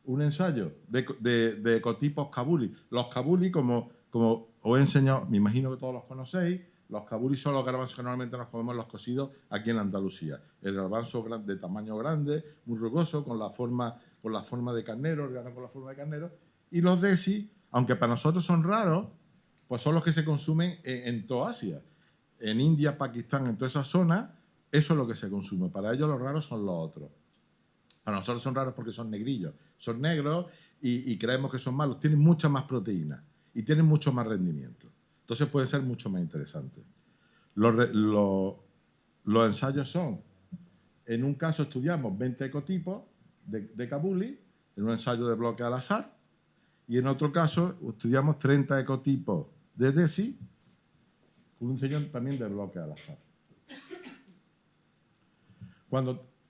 Un ensayo de ecotipos kabuli. Los kabuli, como os he enseñado, me imagino que todos los conocéis, los kabuli son los garbanzos que normalmente nos comemos los cocidos aquí en Andalucía. El garbanzo de tamaño grande, muy rugoso, con la forma de carnero, el grano con la forma de carnero. Y los desi, aunque para nosotros son raros, pues son los que se consumen en toda Asia. En India, Pakistán, en toda esa zona, eso es lo que se consume. Para ellos los raros son los otros. Para nosotros son raros porque son negrillos. Son negros y creemos que son malos. Tienen mucha más proteína y tienen mucho más rendimiento. Entonces puede ser mucho más interesante. Los ensayos son, en un caso estudiamos 20 ecotipos de kabuli, en un ensayo de bloque al azar, y en otro caso estudiamos 30 ecotipos de desi, con un ensayo también de bloque al azar.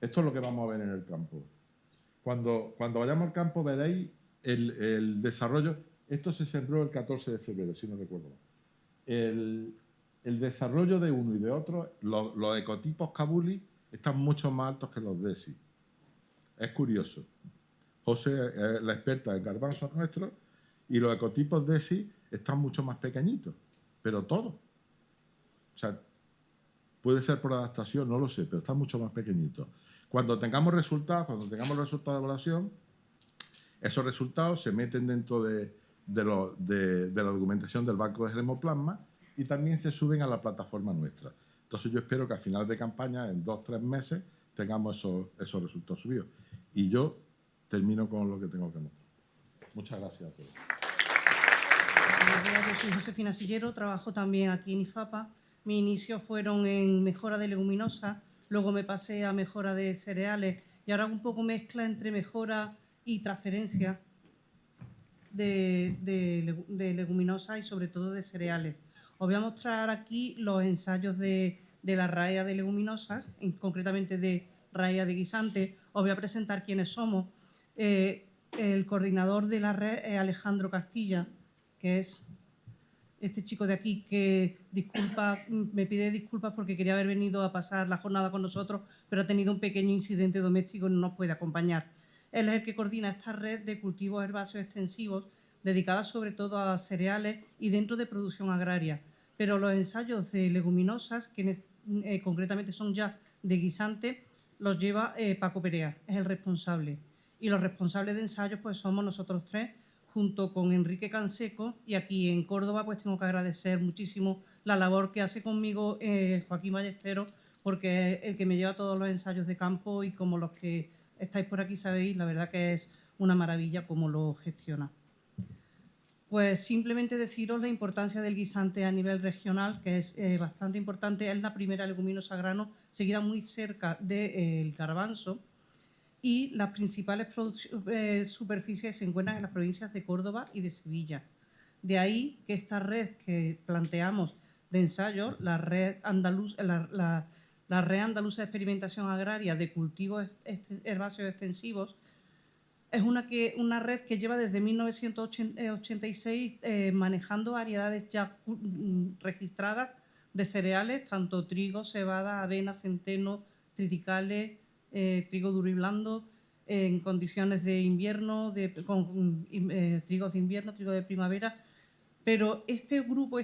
Esto es lo que vamos a ver en el campo. Cuando vayamos al campo veréis el desarrollo. Esto se sembró el 14 de febrero, si no recuerdo mal. El desarrollo de uno y de otro, los ecotipos kabuli están mucho más altos que los desi. Es curioso, José es la experta en garbanzos nuestros y los ecotipos DESI están mucho más pequeñitos, pero todos. O sea, puede ser por adaptación, no lo sé, pero están mucho más pequeñitos. Cuando tengamos resultados, de evaluación, esos resultados se meten dentro de la documentación del banco de germoplasma y también se suben a la plataforma nuestra. Entonces yo espero que a final de campaña, en 2 o 3 meses, tengamos esos resultados subidos. Y yo termino con lo que tengo que mostrar. Muchas gracias a todos. Yo soy Josefina Sillero, trabajo también aquí en IFAPA. Mis inicios fueron en mejora de leguminosas, luego me pasé a mejora de cereales y ahora un poco mezcla entre mejora y transferencia de leguminosas y sobre todo de cereales. Os voy a mostrar aquí los ensayos de la raya de leguminosas, concretamente de raya de guisante. Os voy a presentar quiénes somos. El coordinador de la red es Alejandro Castilla, que es este chico de aquí que me pide disculpas porque quería haber venido a pasar la jornada con nosotros, pero ha tenido un pequeño incidente doméstico y no nos puede acompañar. Él es el que coordina esta red de cultivos herbáceos extensivos dedicada sobre todo a cereales y dentro de producción agraria. Pero los ensayos de leguminosas, que concretamente son ya de guisante, los lleva Paco Perea, es el responsable. Y los responsables de ensayos pues somos nosotros tres, junto con Enrique Canseco, y aquí en Córdoba pues tengo que agradecer muchísimo la labor que hace conmigo Joaquín Ballesteros, porque es el que me lleva todos los ensayos de campo y como los que estáis por aquí sabéis, la verdad que es una maravilla cómo lo gestiona. Pues simplemente deciros la importancia del guisante a nivel regional, que es bastante importante. Es la primera leguminosa a grano, seguida muy cerca del garbanzo, y las principales superficies se encuentran en las provincias de Córdoba y de Sevilla. De ahí que esta red que planteamos de ensayo, la red andaluza de experimentación agraria de cultivos herbáceos extensivos, es una red que lleva desde 1986 manejando variedades ya registradas de cereales, tanto trigo, cebada, avena, centeno, triticales, trigo duro y blando, en condiciones de invierno, trigos de invierno, trigo de primavera. Pero este grupo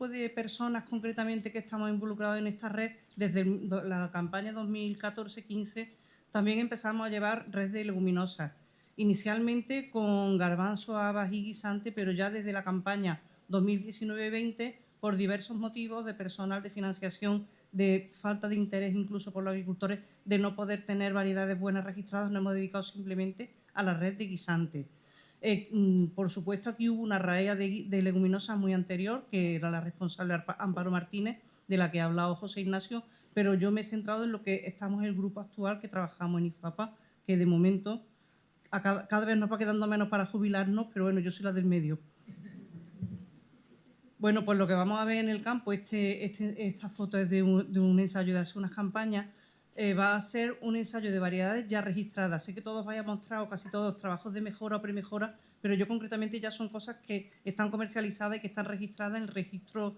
de personas concretamente que estamos involucrados en esta red, desde la campaña 2014-15, también empezamos a llevar red de leguminosas. Inicialmente con garbanzo, habas y guisante, pero ya desde la campaña 2019-20, por diversos motivos de personal, de financiación, de falta de interés incluso por los agricultores, de no poder tener variedades buenas registradas, nos hemos dedicado simplemente a la red de guisante. Por supuesto, aquí hubo una raíz de leguminosas muy anterior, que era la responsable Amparo Martínez, de la que ha hablado José Ignacio, pero yo me he centrado en lo que estamos en el grupo actual que trabajamos en IFAPA, que de momento cada vez nos va quedando menos para jubilarnos, pero bueno, yo soy la del medio. Bueno, pues lo que vamos a ver en el campo, esta foto es de un ensayo de hace unas campañas, va a ser un ensayo de variedades ya registradas. Sé que todos vais a mostrar, o casi todos, trabajos de mejora o premejora, pero yo concretamente ya son cosas que están comercializadas y que están registradas en el registro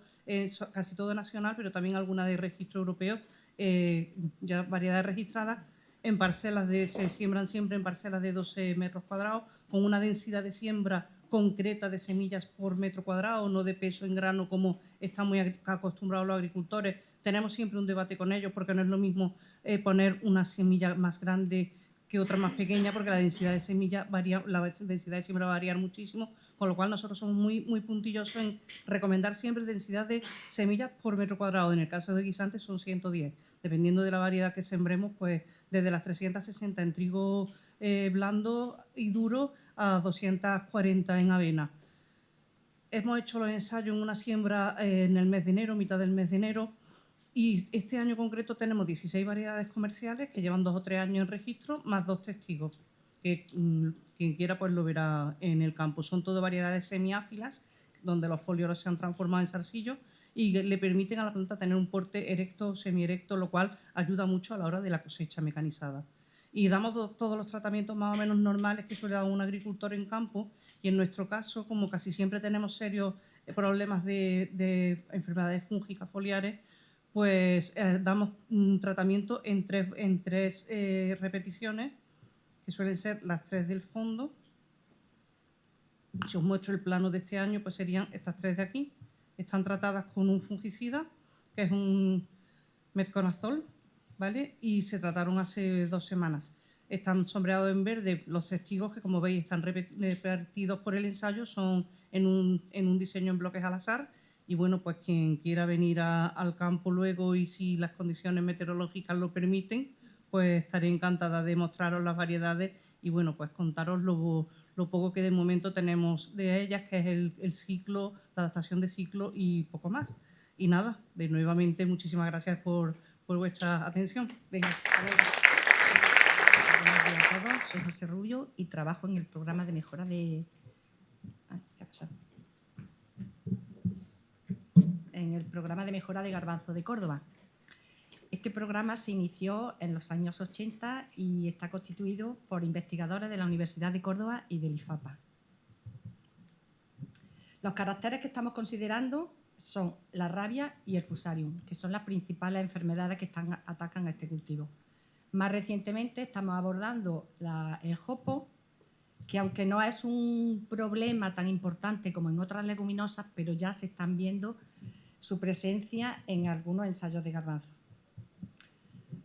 casi todo nacional, pero también algunas de registro europeo, ya variedades registradas en parcelas se siembran siempre en parcelas de 12 metros cuadrados, con una densidad de siembra concreta de semillas por metro cuadrado, no de peso en grano como están muy acostumbrados los agricultores. Tenemos siempre un debate con ellos porque no es lo mismo poner una semilla más grande que otra más pequeña, porque la densidad de semilla varía, la densidad de siembra va a variar muchísimo, con lo cual nosotros somos muy puntillosos en recomendar siempre densidad de semillas por metro cuadrado. En el caso de guisantes son 110. Dependiendo de la variedad que sembremos, pues desde las 360 en trigo blando y duro a 240 en avena. Hemos hecho los ensayos en una siembra en el mes de enero, mitad del mes de enero, y este año concreto tenemos 16 variedades comerciales que llevan 2 o 3 años en registro, más 2 testigos, que quien quiera pues lo verá en el campo. Son todo variedades semiáfilas, donde los foliolos se han transformado en zarcillos y le permiten a la planta tener un porte erecto o semierecto, lo cual ayuda mucho a la hora de la cosecha mecanizada. Y damos todos los tratamientos más o menos normales que suele dar un agricultor en campo, y en nuestro caso, como casi siempre tenemos serios problemas de enfermedades fúngicas foliares, pues damos un tratamiento en tres repeticiones, que suelen ser las 3 del fondo. Si os muestro el plano de este año, pues serían estas 3 de aquí. Están tratadas con un fungicida, que es un metconazol, ¿vale? Y se trataron hace 2 semanas. Están sombreados en verde. Los testigos, que como veis están repartidos por el ensayo, son en un diseño en bloques al azar. Y bueno, pues quien quiera venir al campo luego y si las condiciones meteorológicas lo permiten, pues estaré encantada de mostraros las variedades y bueno, pues contaros lo poco que de momento tenemos de ellas, que es el ciclo, la adaptación de ciclo y poco más. Y nada, nuevamente muchísimas gracias por vuestra atención. Venga, hasta luego. Buenos días a todos, soy José Rubio y trabajo en el programa de mejora de... ¿qué ha pasado? En el programa de mejora de garbanzo de Córdoba. Este programa se inició en los años 80 y está constituido por investigadores de la Universidad de Córdoba y del IFAPA. Los caracteres que estamos considerando son la rabia y el fusarium, que son las principales enfermedades que atacan a este cultivo. Más recientemente estamos abordando el jopo, que aunque no es un problema tan importante como en otras leguminosas, pero ya se están viendo su presencia en algunos ensayos de garbanzo.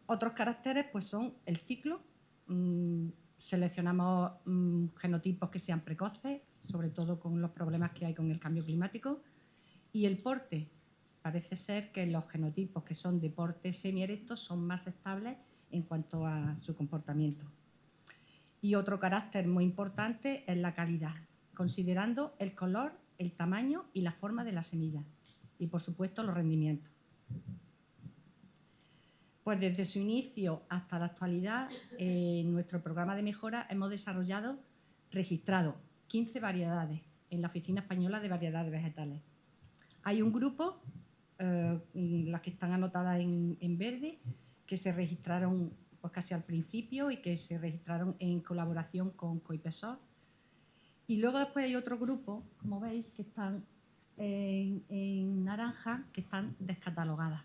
Otros caracteres pues son el ciclo. Seleccionamos genotipos que sean precoces, sobre todo con los problemas que hay con el cambio climático. Y el porte. Parece ser que los genotipos que son de porte semierecto son más estables en cuanto a su comportamiento. Y otro carácter muy importante es la calidad, considerando el color, el tamaño y la forma de la semilla. Y, por supuesto, los rendimientos. Pues desde su inicio hasta la actualidad, en nuestro programa de mejora hemos registrado 15 variedades en la Oficina Española de Variedades Vegetales. Hay un grupo, las que están anotadas en verde, que se registraron pues, casi al principio y que se registraron en colaboración con Coipesor. Y luego después hay otro grupo, como veis, que están en naranja, que están descatalogadas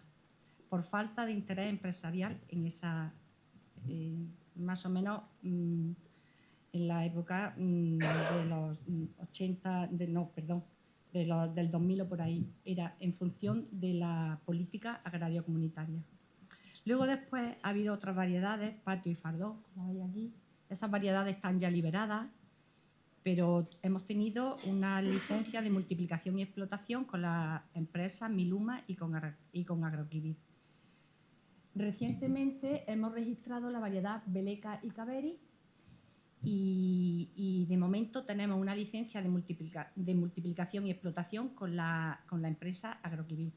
por falta de interés empresarial en esa, más o menos en la época de los 80, del 2000 o por ahí, era en función de la política agraria comunitaria. Luego después ha habido otras variedades, patio y fardó, como veis aquí. Esas variedades están ya liberadas, pero hemos tenido una licencia de multiplicación y explotación con las empresas Miluma y con Agroquivir. Recientemente hemos registrado la variedad Beleca y Kaveri y de momento tenemos una licencia de multiplicación y explotación con la empresa Agroquivir.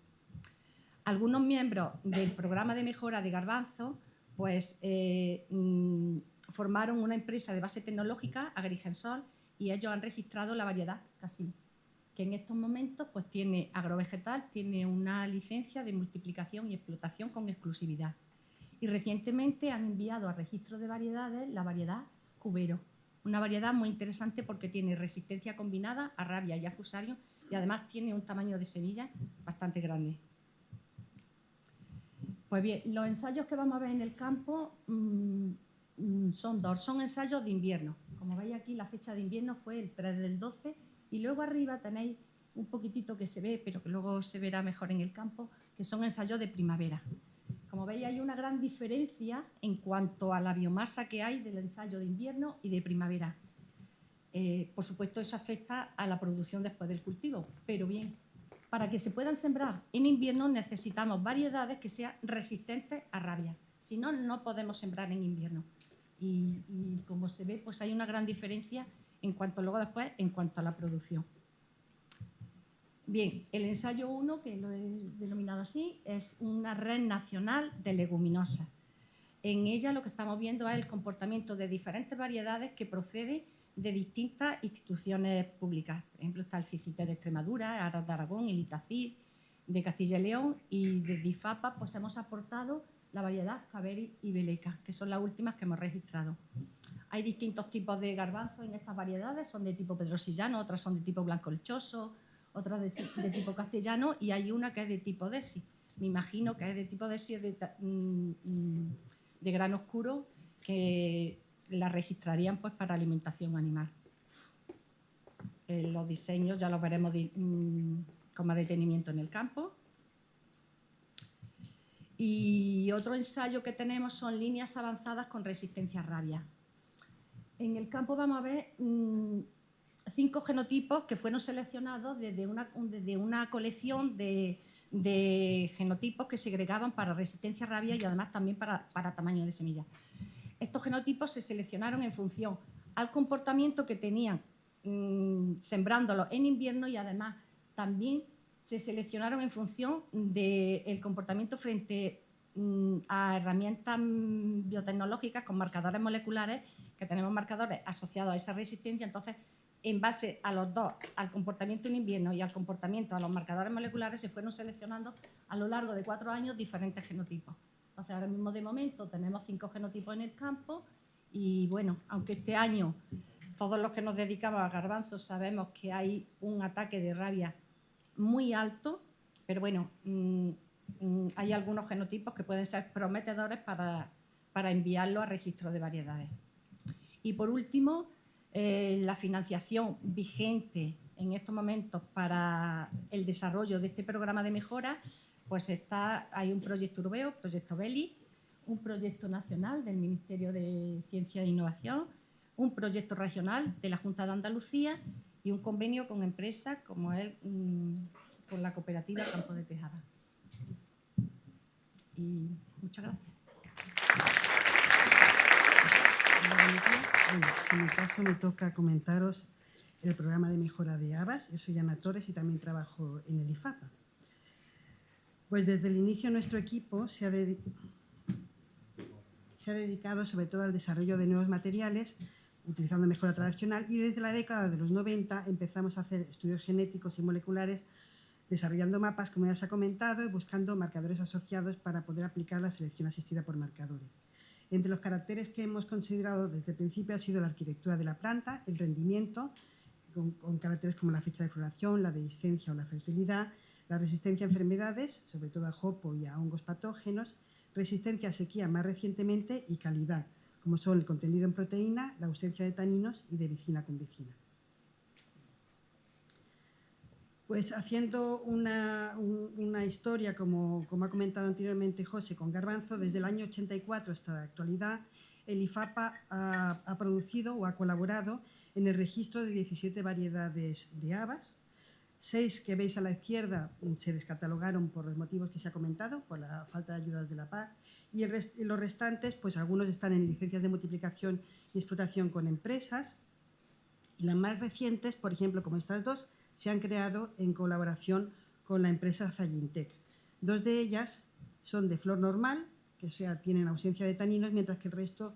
Algunos miembros del programa de mejora de garbanzo pues, formaron una empresa de base tecnológica, Agrigensol, y ellos han registrado la variedad Casim, que en estos momentos pues, tiene agrovegetal, tiene una licencia de multiplicación y explotación con exclusividad. Y recientemente han enviado a registro de variedades la variedad Cubero, una variedad muy interesante porque tiene resistencia combinada a rabia y a fusarium y además tiene un tamaño de semilla bastante grande. Pues bien, los ensayos que vamos a ver en el campo son dos, son ensayos de invierno. Como veis aquí, la fecha de invierno fue el 3 del 12 y luego arriba tenéis un poquitito que se ve, pero que luego se verá mejor en el campo, que son ensayos de primavera. Como veis, hay una gran diferencia en cuanto a la biomasa que hay del ensayo de invierno y de primavera. Por supuesto, eso afecta a la producción después del cultivo, pero bien, para que se puedan sembrar en invierno necesitamos variedades que sean resistentes a rabia. Si no, no podemos sembrar en invierno. Y como se ve, pues hay una gran diferencia en cuanto a la producción. Bien, el ensayo 1, que lo he denominado así, es una red nacional de leguminosas. En ella lo que estamos viendo es el comportamiento de diferentes variedades que proceden de distintas instituciones públicas. Por ejemplo, está el CICITE de Extremadura, Aras de Aragón, el ITACIR de Castilla y León, y desde IFAPA pues, hemos aportado la variedad Kaveri y Beleca, que son las últimas que hemos registrado. Hay distintos tipos de garbanzos en estas variedades, son de tipo pedrosillano, otras son de tipo blanco lechoso, otras de tipo castellano y hay una que es de tipo desi. Me imagino que es de tipo desi de grano oscuro, que la registrarían pues para alimentación animal. Los diseños ya los veremos con más detenimiento en el campo. Y otro ensayo que tenemos son líneas avanzadas con resistencia a rabia. En el campo vamos a ver 5 genotipos que fueron seleccionados desde una colección de genotipos que se segregaban para resistencia a rabia y además también para tamaño de semilla. Estos genotipos se seleccionaron en función al comportamiento que tenían sembrándolos en invierno y además también se seleccionaron en función del comportamiento frente a herramientas biotecnológicas con marcadores moleculares, que tenemos marcadores asociados a esa resistencia. Entonces, en base a los dos, al comportamiento en invierno y al comportamiento a los marcadores moleculares, se fueron seleccionando a lo largo de 4 años diferentes genotipos. Entonces, ahora mismo de momento tenemos 5 genotipos en el campo y bueno, aunque este año todos los que nos dedicamos a garbanzos sabemos que hay un ataque de rabia muy alto, pero bueno, hay algunos genotipos que pueden ser prometedores para enviarlo a registro de variedades. Y por último, la financiación vigente en estos momentos para el desarrollo de este programa de mejora, pues hay un proyecto europeo, proyecto BELI, un proyecto nacional del Ministerio de Ciencia e Innovación, un proyecto regional de la Junta de Andalucía y un convenio con empresas como es con la cooperativa Campo de Tejada. Y muchas gracias. Bueno, en mi caso me toca comentaros el programa de mejora de habas. Yo soy Ana Torres y también trabajo en el IFAPA. Pues desde el inicio nuestro equipo se ha dedicado sobre todo al desarrollo de nuevos materiales utilizando mejora tradicional y desde la década de los 90 empezamos a hacer estudios genéticos y moleculares desarrollando mapas, como ya se ha comentado, y buscando marcadores asociados para poder aplicar la selección asistida por marcadores. Entre los caracteres que hemos considerado desde el principio ha sido la arquitectura de la planta, el rendimiento, con caracteres como la fecha de floración, la dehiscencia o la fertilidad, la resistencia a enfermedades, sobre todo a jopo y a hongos patógenos, resistencia a sequía más recientemente y calidad, como son el contenido en proteína, la ausencia de taninos y de vicina con vicina. Pues haciendo una historia, como ha comentado anteriormente José, con garbanzo, desde el año 84 hasta la actualidad, el IFAPA ha producido o ha colaborado en el registro de 17 variedades de habas. 6 que veis a la izquierda se descatalogaron por los motivos que se ha comentado, por la falta de ayudas de la PAC, y los restantes, pues algunos están en licencias de multiplicación y explotación con empresas, y las más recientes, por ejemplo, como estas dos, se han creado en colaboración con la empresa Zayintec. 2 de ellas son de flor normal, que tienen ausencia de taninos, mientras que el resto,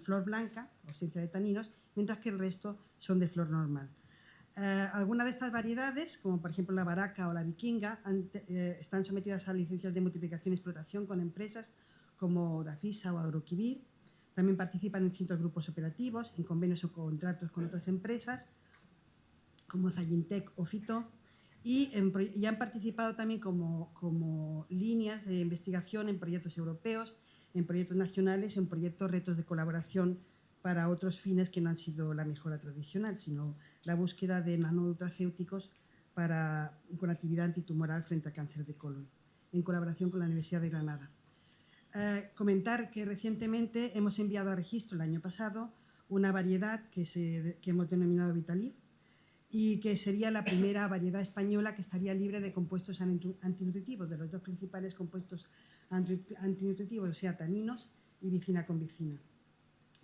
flor blanca, ausencia de taninos, mientras que el resto son de flor normal. Algunas de estas variedades, como por ejemplo la baraca o la vikinga, están sometidas a licencias de multiplicación y explotación con empresas como Dafisa o Agroquivir. También participan en distintos grupos operativos, en convenios o contratos con otras empresas, como Zayintec o Fito, y han participado también como líneas de investigación en proyectos europeos, en proyectos nacionales, en proyectos retos de colaboración para otros fines que no han sido la mejora tradicional, sino la búsqueda de nanonutracéuticos con actividad antitumoral frente al cáncer de colon, en colaboración con la Universidad de Granada. Comentar que recientemente hemos enviado a registro el año pasado una variedad que hemos denominado Vitalif, y que sería la primera variedad española que estaría libre de compuestos antinutritivos, de los 2 principales compuestos antinutritivos, o sea, taninos y vicina con vicina.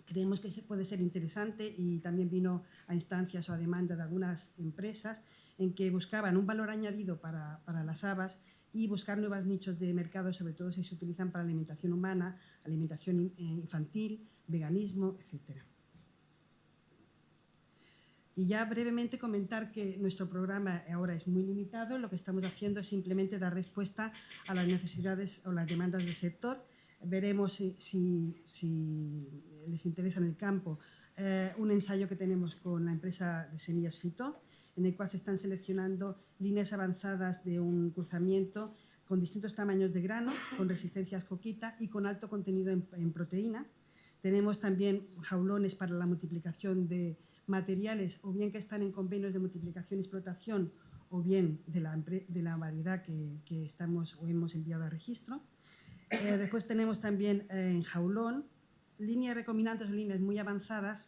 Creemos que puede ser interesante y también vino a instancias o a demanda de algunas empresas en que buscaban un valor añadido para las habas y buscar nuevos nichos de mercado, sobre todo si se utilizan para alimentación humana, alimentación infantil, veganismo, etc. Y ya brevemente comentar que nuestro programa ahora es muy limitado. Lo que estamos haciendo es simplemente dar respuesta a las necesidades o las demandas del sector. Veremos si les interesa en el campo un ensayo que tenemos con la empresa de semillas Fito, en el cual se están seleccionando líneas avanzadas de un cruzamiento con distintos tamaños de grano, con resistencia a escoquita y con alto contenido en proteína. Tenemos también jaulones para la multiplicación de materiales, o bien que están en convenios de multiplicación y explotación, o bien de la variedad que estamos o hemos enviado a registro. Después tenemos también en jaulón líneas recombinantes o líneas muy avanzadas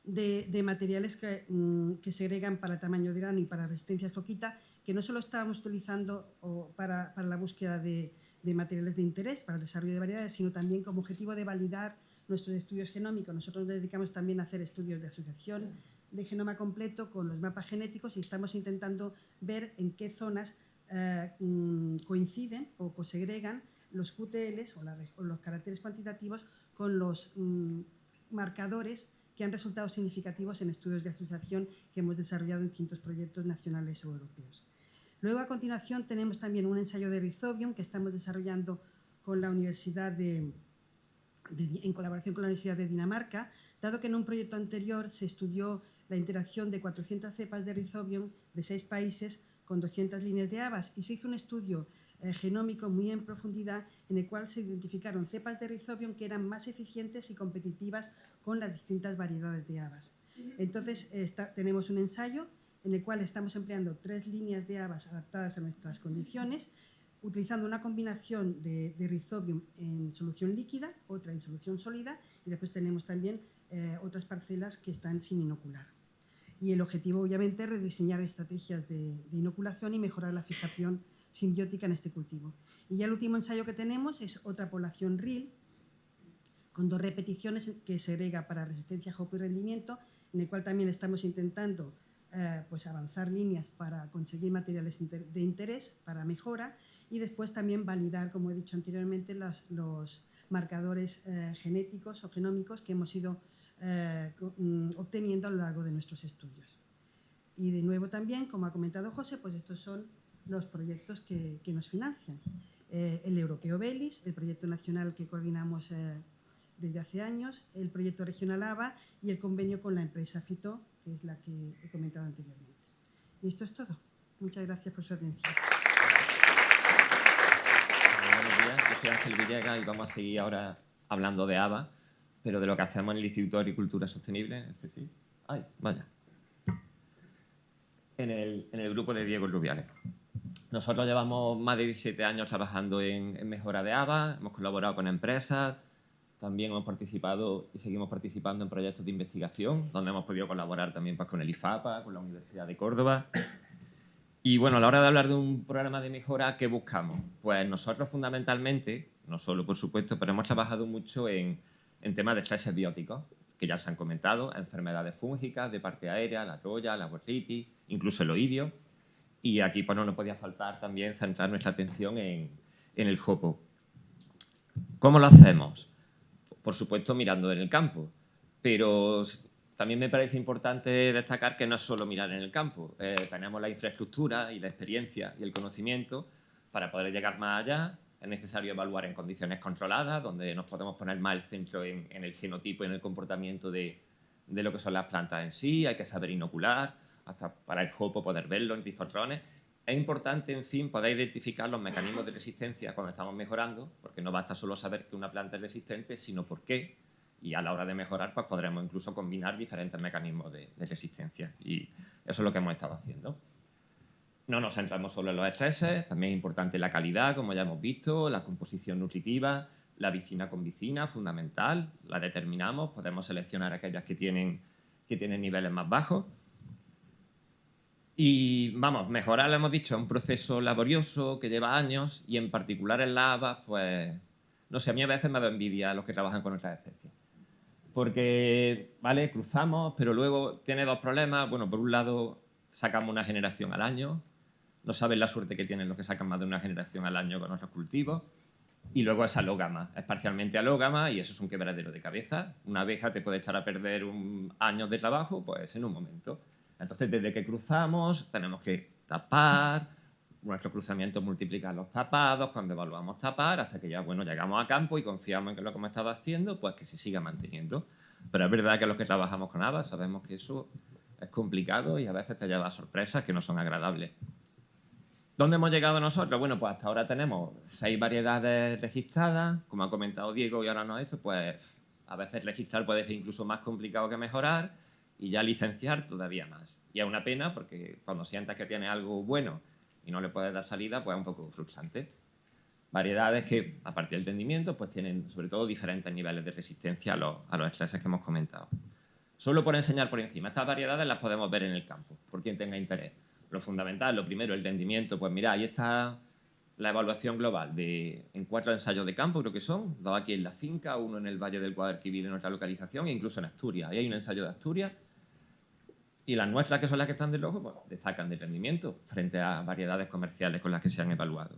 de materiales que segregan para tamaño de grano y para resistencia escoquita, que no solo estábamos utilizando para la búsqueda de materiales de interés para el desarrollo de variedades, sino también como objetivo de validar nuestros estudios genómicos. Nosotros nos dedicamos también a hacer estudios de asociación de genoma completo con los mapas genéticos y estamos intentando ver en qué zonas coinciden o segregan los QTLs o los caracteres cuantitativos con los marcadores que han resultado significativos en estudios de asociación que hemos desarrollado en distintos proyectos nacionales o europeos. Luego, a continuación, tenemos también un ensayo de Rhizobium que estamos desarrollando con la Universidad en colaboración con la Universidad de Dinamarca, dado que en un proyecto anterior se estudió la interacción de 400 cepas de Rhizobium de 6 países con 200 líneas de habas y se hizo un estudio genómico muy en profundidad en el cual se identificaron cepas de Rhizobium que eran más eficientes y competitivas con las distintas variedades de habas. Entonces, tenemos un ensayo en el cual estamos empleando 3 líneas de habas adaptadas a nuestras condiciones, utilizando una combinación de Rhizobium en solución líquida, otra en solución sólida, y después tenemos también otras parcelas que están sin inocular. Y el objetivo, obviamente, es rediseñar estrategias de inoculación y mejorar la fijación simbiótica en este cultivo. Y ya el último ensayo que tenemos es otra población RIL, con 2 repeticiones que segrega para resistencia a jopo y rendimiento, en el cual también estamos intentando pues avanzar líneas para conseguir materiales de interés para mejora y después también validar, como he dicho anteriormente, los marcadores genéticos o genómicos que hemos ido obteniendo a lo largo de nuestros estudios. Y de nuevo también, como ha comentado José, pues estos son los proyectos que nos financian. El Europeo Belis, el proyecto nacional que coordinamos desde hace años, el proyecto regional ABA y el convenio con la empresa Fito, que es la que he comentado anteriormente. Y esto es todo. Muchas gracias por su atención. Buenos días, yo soy Ángel Villegas y vamos a seguir ahora hablando de ABA, pero de lo que hacemos en el Instituto de Agricultura Sostenible, ¿sí? Ay, vaya. En el grupo de Diego Rubiales. Nosotros llevamos más de 17 años trabajando en mejora de ABA, hemos colaborado con empresas, también hemos participado y seguimos participando en proyectos de investigación, donde hemos podido colaborar también pues, con el IFAPA, con la Universidad de Córdoba. Y bueno, a la hora de hablar de un programa de mejora, ¿qué buscamos? Pues nosotros fundamentalmente, no solo por supuesto, pero hemos trabajado mucho en temas de estreses bióticos, que ya se han comentado, enfermedades fúngicas de parte aérea, la roya, la burritis, incluso el oidio. Y aquí pues, no nos podía faltar también centrar nuestra atención en el jopo. ¿Cómo lo hacemos? Por supuesto, mirando en el campo, pero también me parece importante destacar que no es solo mirar en el campo. Tenemos la infraestructura y la experiencia y el conocimiento para poder llegar más allá. Es necesario evaluar en condiciones controladas, donde nos podemos poner más el centro en el genotipo y en el comportamiento de lo que son las plantas en sí. Hay que saber inocular, hasta para el jopo poder verlo en rizotrones. Es importante, en fin, poder identificar los mecanismos de resistencia cuando estamos mejorando, porque no basta solo saber que una planta es resistente, sino por qué. Y a la hora de mejorar, pues podremos incluso combinar diferentes mecanismos de resistencia. Y eso es lo que hemos estado haciendo. No nos centramos solo en los estreses, también es importante la calidad, como ya hemos visto, la composición nutritiva, la vicina con vicina, fundamental, la determinamos, podemos seleccionar aquellas que tienen niveles más bajos. Y vamos, mejorar, lo hemos dicho, es un proceso laborioso que lleva años y en particular en las habas, pues, no sé, a mí a veces me da envidia a los que trabajan con otras especies. Porque, vale, cruzamos, pero luego tiene 2 problemas. Bueno, por un lado, sacamos una generación al año. No saben la suerte que tienen los que sacan más de una generación al año con otros cultivos. Y luego es alógama, es parcialmente alógama y eso es un quebradero de cabeza. Una abeja te puede echar a perder años de trabajo, pues en un momento. Entonces, desde que cruzamos, tenemos que tapar, nuestro cruzamiento multiplica los tapados, cuando evaluamos tapar, hasta que ya, bueno, llegamos a campo y confiamos en que lo que hemos estado haciendo, pues que se siga manteniendo. Pero es verdad que los que trabajamos con habas sabemos que eso es complicado y a veces te lleva a sorpresas que no son agradables. ¿Dónde hemos llegado nosotros? Bueno, pues hasta ahora tenemos 6 variedades registradas. Como ha comentado Diego y ahora no esto, pues a veces registrar puede ser incluso más complicado que mejorar y ya licenciar todavía más. Y es una pena porque cuando sientas que tienes algo bueno y no le puedes dar salida, pues es un poco frustrante. Variedades que, a partir del rendimiento, pues tienen sobre todo diferentes niveles de resistencia a los estreses que hemos comentado. Solo por enseñar por encima, estas variedades las podemos ver en el campo, por quien tenga interés. Lo fundamental, lo primero, el rendimiento. Pues mira, ahí está la evaluación global en 4 ensayos de campo, creo que son, 2 aquí en la finca, 1 en el Valle del Guadalquivir en otra localización, e incluso en Asturias. Ahí hay un ensayo de Asturias. Y las nuestras, que son las que están de rojo, pues destacan de rendimiento frente a variedades comerciales con las que se han evaluado.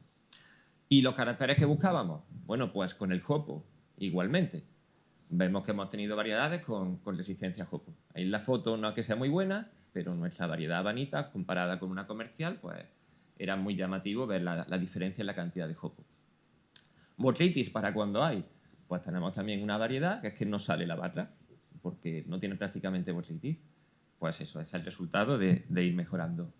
¿Y los caracteres que buscábamos? Bueno, pues con el jopo, igualmente. Vemos que hemos tenido variedades con resistencia a jopo. Ahí en la foto no es que sea muy buena, pero nuestra variedad Vanita, comparada con una comercial, pues era muy llamativo ver la diferencia en la cantidad de jopo. Botrytis, ¿para cuándo hay? Pues tenemos también una variedad que es que no sale la barra, porque no tiene prácticamente botrytis. Pues eso, es el resultado de ir mejorando.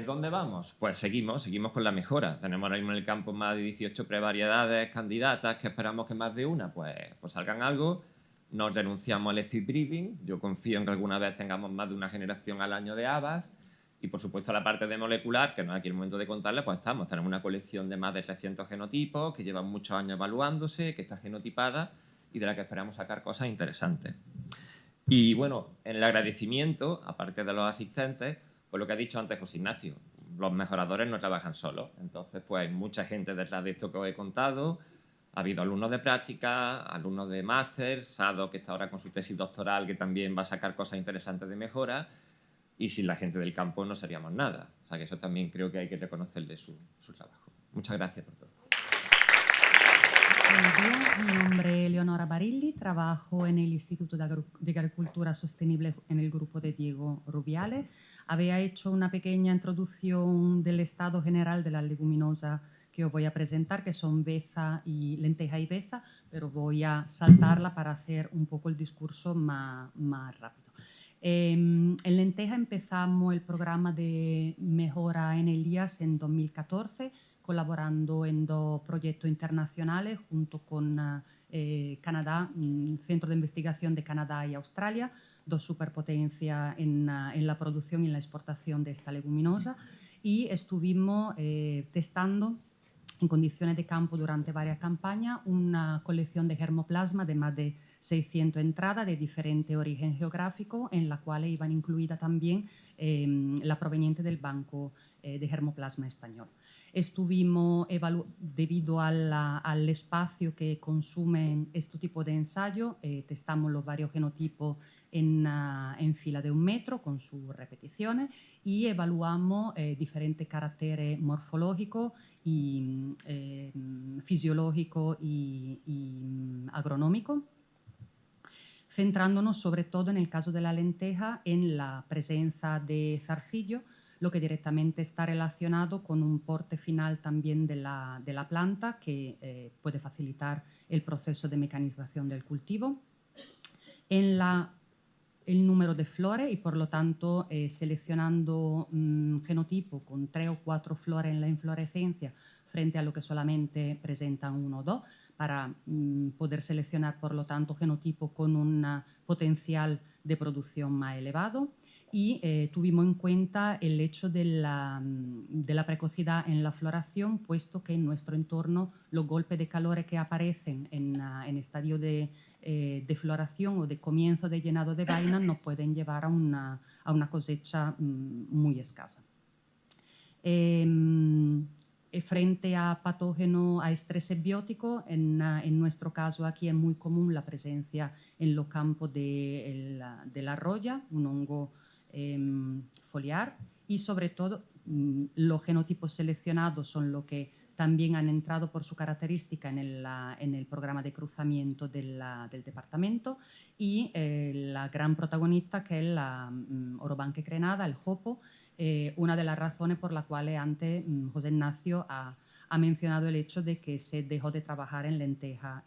¿Dónde vamos? Pues seguimos con la mejora. Tenemos ahora mismo en el campo más de 18 prevariedades candidatas que esperamos que más de una pues salgan algo. No renunciamos al speed breeding. Yo confío en que alguna vez tengamos más de una generación al año de habas. Y, por supuesto, la parte de molecular, que no es aquí el momento de contarles, pues tenemos una colección de más de 300 genotipos que llevan muchos años evaluándose, que está genotipada y de la que esperamos sacar cosas interesantes. Y, bueno, en el agradecimiento, aparte de los asistentes, pues lo que ha dicho antes José Ignacio, los mejoradores no trabajan solos. Entonces, pues hay mucha gente detrás de esto que os he contado. Ha habido alumnos de práctica, alumnos de máster, Sado, que está ahora con su tesis doctoral, que también va a sacar cosas interesantes de mejora. Y sin la gente del campo no seríamos nada. O sea que eso también creo que hay que reconocerle su trabajo. Muchas gracias por todo. Buenos días, mi nombre es Leonora Barilli, trabajo en el Instituto de Agricultura Sostenible en el grupo de Diego Rubiales. Había hecho una pequeña introducción del estado general de la leguminosa que os voy a presentar, que son beza y lenteja y beza, pero voy a saltarla para hacer un poco el discurso más rápido. En lenteja empezamos el programa de mejora en Elías en 2014, colaborando en 2 proyectos internacionales junto con Canadá, Centro de Investigación de Canadá y Australia, 2 superpotencias en la producción y en la exportación de esta leguminosa, y estuvimos testando en condiciones de campo durante varias campañas una colección de germoplasma de más de 600 entradas de diferente origen geográfico, en la cual iban incluida también la proveniente del Banco de Germoplasma Español. Estuvimos, debido al espacio que consumen este tipo de ensayo, testamos los varios genotipos en fila de 1 metro con sus repeticiones y evaluamos diferentes caracteres morfológicos y fisiológicos y agronómicos, centrándonos sobre todo en el caso de la lenteja en la presencia de zarcillo, lo que directamente está relacionado con un porte final también de la planta que puede facilitar el proceso de mecanización del cultivo. En el número de flores y, por lo tanto, seleccionando genotipo con 3 o 4 flores en la inflorescencia frente a lo que solamente presentan 1 o 2, para poder seleccionar, por lo tanto, genotipo con un potencial de producción más elevado. Y tuvimos en cuenta el hecho de la precocidad en la floración, puesto que en nuestro entorno los golpes de calor que aparecen en estadio de floración o de comienzo de llenado de vainas nos pueden llevar a una cosecha muy escasa. Frente a patógenos, a estrés biótico, en nuestro caso aquí es muy común la presencia en los campos de la roya, un hongo foliar, y sobre todo los genotipos seleccionados son los que también han entrado por su característica en el programa de cruzamiento del departamento, y la gran protagonista, que es la orobanque crenada, el jopo, una de las razones por las cuales antes José Ignacio ha mencionado el hecho de que se dejó de trabajar en lenteja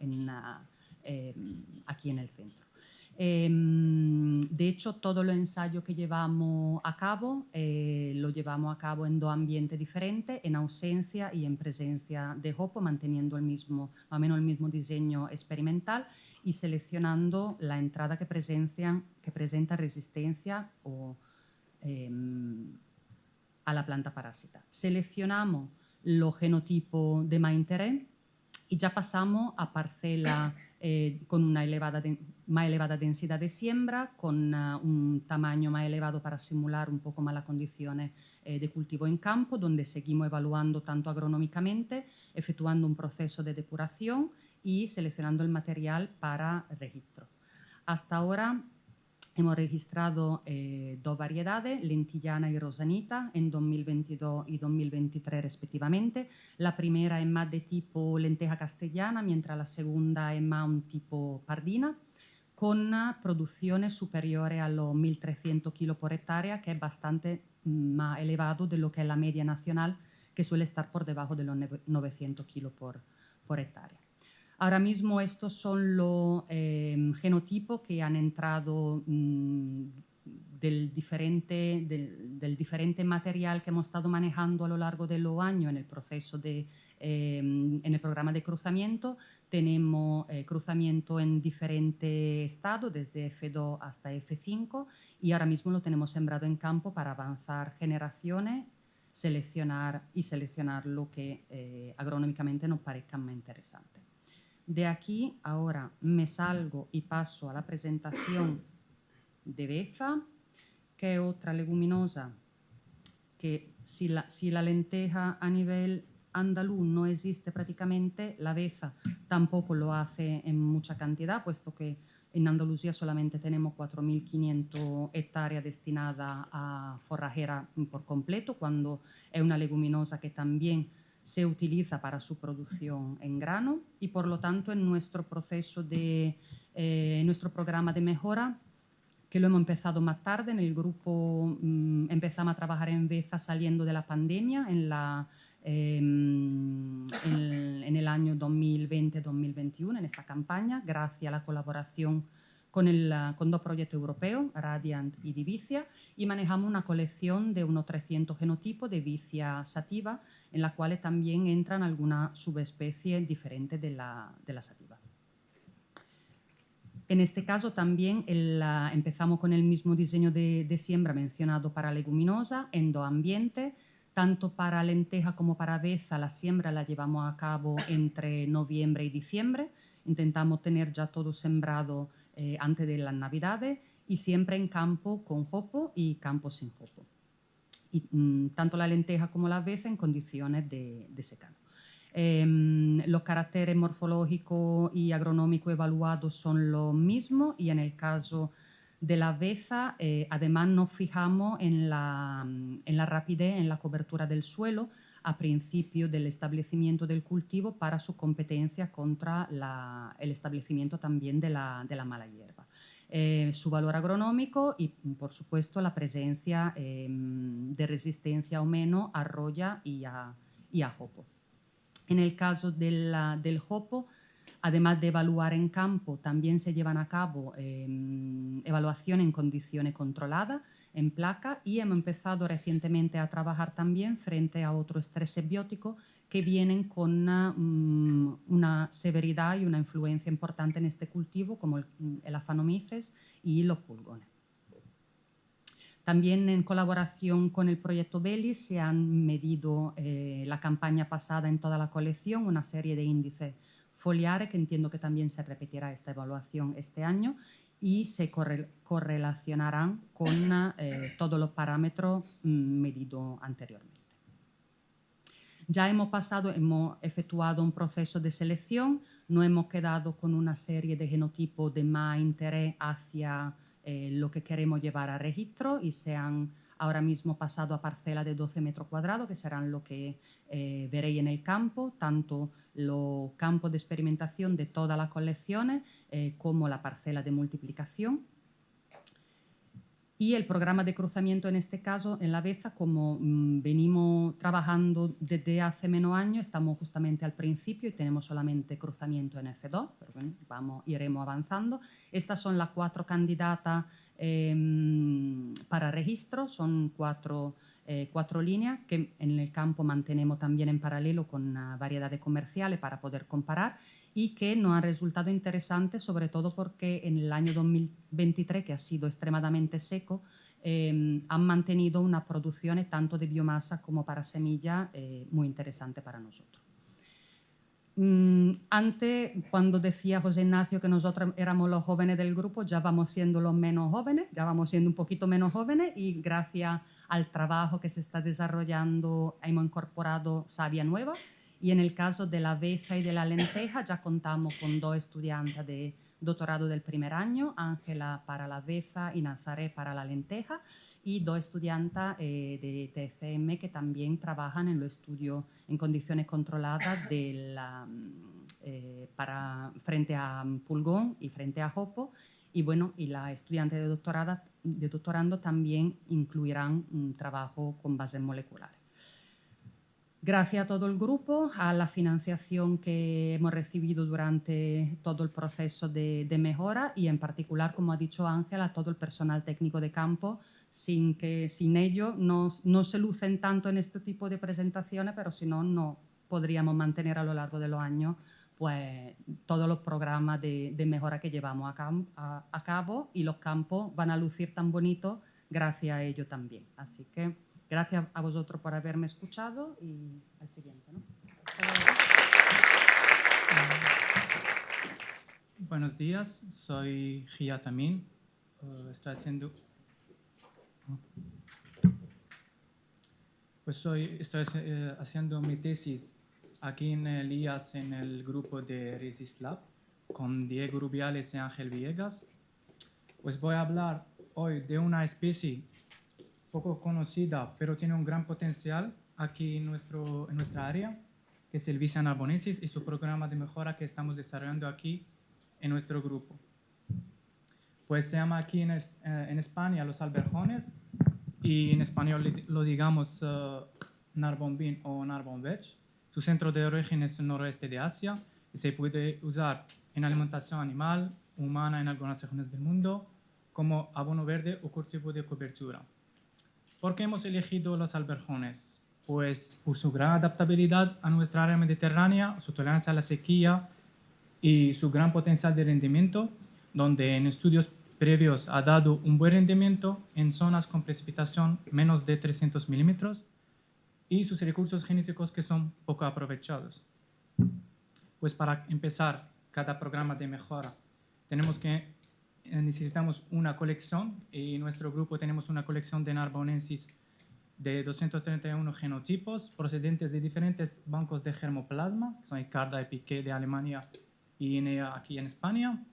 aquí en el centro. De hecho, todo los ensayos que llevamos a cabo, lo llevamos a cabo en 2 ambientes diferentes, en ausencia y en presencia de hopo, manteniendo más o menos el mismo diseño experimental y seleccionando la entrada que presenta resistencia a la planta parásita. Seleccionamos los genotipos de más interés y ya pasamos a parcelas con una más elevada densidad de siembra, con un tamaño más elevado para simular un poco más las condiciones de cultivo en campo, donde seguimos evaluando tanto agronómicamente, efectuando un proceso de depuración y seleccionando el material para registro. Hasta ahora hemos registrado 2 variedades, lentillana y rosanita, en 2022 y 2023 respectivamente. La primera es más de tipo lenteja castellana, mientras la segunda es más un tipo pardina, con producciones superiores a los 1.300 kilos por hectárea, que es bastante más elevado de lo que es la media nacional, que suele estar por debajo de los 900 kilos por hectárea. Ahora mismo estos son los genotipos que han entrado del diferente material que hemos estado manejando a lo largo de los años en el proceso en el programa de cruzamiento. Tenemos cruzamiento en diferentes estados, desde F2 hasta F5, y ahora mismo lo tenemos sembrado en campo para avanzar generaciones, seleccionar lo que agronómicamente nos parezca más interesante. De aquí ahora me salgo y paso a la presentación de beza, que es otra leguminosa que si la lenteja a nivel andaluz no existe prácticamente, la beza tampoco lo hace en mucha cantidad, puesto que en Andalucía solamente tenemos 4.500 hectáreas destinadas a forrajera por completo, cuando es una leguminosa que también se utiliza para su producción en grano, y por lo tanto en nuestro proceso nuestro programa de mejora, que lo hemos empezado más tarde, en el grupo empezamos a trabajar en beza saliendo de la pandemia en el año 2020-2021, en esta campaña, gracias a la colaboración con 2 proyectos europeos, Radiant y Divicia, y manejamos una colección de unos 300 genotipos de Vicia sativa, en las cuales también entran algunas subespecies diferentes de la sativa. En este caso también empezamos con el mismo diseño de siembra mencionado para leguminosa en 2 ambientes, tanto para lenteja como para beza. La siembra la llevamos a cabo entre noviembre y diciembre, intentamos tener ya todo sembrado antes de las Navidades, y siempre en campo con hopo y campo sin hopo. Y tanto la lenteja como la beza en condiciones de secano. Los caracteres morfológicos y agronómicos evaluados son los mismos, y en el caso de la beza, además nos fijamos en la rapidez en la cobertura del suelo a principio del establecimiento del cultivo para su competencia contra el establecimiento también de la mala hierba. Su valor agronómico y, por supuesto, la presencia de resistencia o menos a roya y a hopo. En el caso del hopo, además de evaluar en campo, también se llevan a cabo evaluación en condiciones controladas, en placa, y hemos empezado recientemente a trabajar también frente a otros estrés bióticos que vienen con una severidad y una influencia importante en este cultivo, como el Aphanomyces y los pulgones. También en colaboración con el proyecto Belis se han medido la campaña pasada en toda la colección una serie de índices foliares, que entiendo que también se repetirá esta evaluación este año, y se correlacionarán con todos los parámetros medidos anteriormente. Ya hemos efectuado un proceso de selección, no hemos quedado con una serie de genotipos de más interés hacia lo que queremos llevar a registro, y se han ahora mismo pasado a parcelas de 12 metros cuadrados, que serán lo que veréis en el campo, tanto los campos de experimentación de todas las colecciones como la parcela de multiplicación. Y el programa de cruzamiento, en este caso, en la Beza, como venimos trabajando desde hace menos años, estamos justamente al principio y tenemos solamente cruzamiento en F2, pero bueno, iremos avanzando. Estas son las 4 candidatas para registro, son 4 líneas que en el campo mantenemos también en paralelo con variedades comerciales para poder comparar, y que nos han resultado interesantes, sobre todo porque en el año 2023, que ha sido extremadamente seco, han mantenido unas producciones tanto de biomasa como para semilla muy interesantes para nosotros. Antes, cuando decía José Ignacio que nosotros éramos los jóvenes del grupo, ya vamos siendo los menos jóvenes, ya vamos siendo un poquito menos jóvenes, y gracias al trabajo que se está desarrollando hemos incorporado savia nueva. Y en el caso de la Beza y de la lenteja ya contamos con 2 estudiantes de doctorado del primer año, Ángela para la Beza y Nazaré para la lenteja, y 2 estudiantes de TFM que también trabajan en los estudios en condiciones controladas frente a pulgón y frente a jopo. Y bueno, y la estudiante de doctorando también incluirán un trabajo con bases moleculares. Gracias a todo el grupo, a la financiación que hemos recibido durante todo el proceso de mejora, y en particular, como ha dicho Ángela, a todo el personal técnico de campo, sin ello no se lucen tanto en este tipo de presentaciones, pero si no, no podríamos mantener a lo largo de los años pues, todos los programas de mejora que llevamos a cabo, y los campos van a lucir tan bonitos gracias a ello también. Así que gracias a vosotros por haberme escuchado, y al siguiente, ¿no? Buenos días, soy Gia Tamín. Estoy haciendo mi tesis aquí en el IAS, en el grupo de Resist Lab, con Diego Rubiales y Ángel Villegas. Pues voy a hablar hoy de una especie poco conocida, pero tiene un gran potencial aquí en nuestra área, que es el Vicia narbonensis, y su programa de mejora que estamos desarrollando aquí en nuestro grupo. Pues se llama aquí en España los alberjones, y en español lo digamos narbonbin o narbonvetch. Su centro de origen es el noroeste de Asia y se puede usar en alimentación animal, humana en algunas regiones del mundo, como abono verde o cultivo de cobertura. ¿Por qué hemos elegido los alberjones? Pues por su gran adaptabilidad a nuestra área mediterránea, su tolerancia a la sequía y su gran potencial de rendimiento, donde en estudios previos ha dado un buen rendimiento en zonas con precipitación menos de 300 milímetros, y sus recursos genéticos que son poco aprovechados. Pues para empezar cada programa de mejora necesitamos una colección, y en nuestro grupo tenemos una colección de narbonensis de 231 genotipos procedentes de diferentes bancos de germoplasma, que son Icarda y Piqué de Alemania y INEA aquí en España,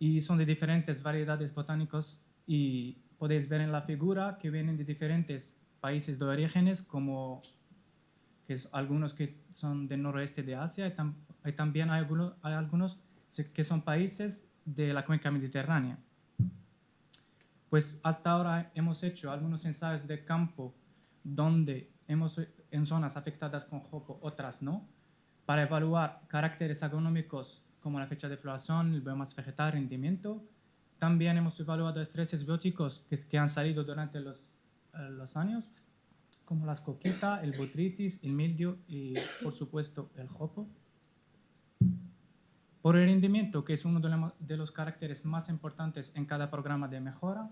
y son de diferentes variedades botánicas, y podéis ver en la figura que vienen de diferentes países de orígenes, como algunos que son del noroeste de Asia, y también hay algunos que son países de la cuenca mediterránea. Pues hasta ahora hemos hecho algunos ensayos de campo donde en zonas afectadas con jopo, otras no, para evaluar caracteres agronómicos como la fecha de floración, el biomasa vegetal, rendimiento. También hemos evaluado estreses bióticos que han salido durante los años, como las coquitas, el botrytis, el mildio y, por supuesto, el jopo. Por el rendimiento, que es uno de los caracteres más importantes en cada programa de mejora,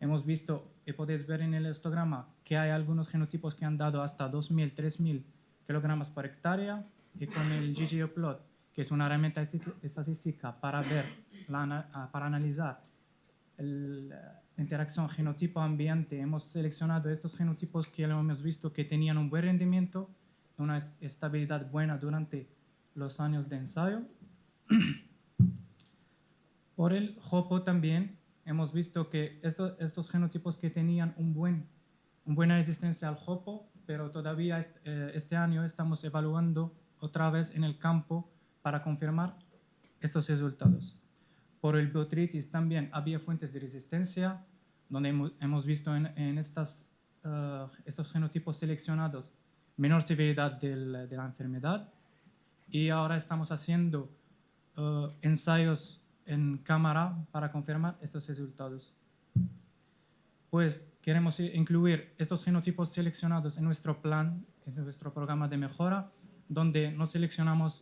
hemos visto, y podéis ver en el histograma, que hay algunos genotipos que han dado hasta 2.000, 3.000 kilogramos por hectárea, y con el ggplot, que es una herramienta estadística para analizar la interacción genotipo-ambiente, hemos seleccionado estos genotipos que hemos visto que tenían un buen rendimiento, una estabilidad buena durante los años de ensayo. Por el jopo también hemos visto que estos genotipos que tenían una buena resistencia al jopo, pero todavía este año estamos evaluando otra vez en el campo para confirmar estos resultados. Por el botrytis también había fuentes de resistencia, donde hemos visto en estos genotipos seleccionados menor severidad de la enfermedad, y ahora estamos haciendo ensayos en cámara para confirmar estos resultados. Pues queremos incluir estos genotipos seleccionados en nuestro plan, en nuestro programa de mejora, donde nos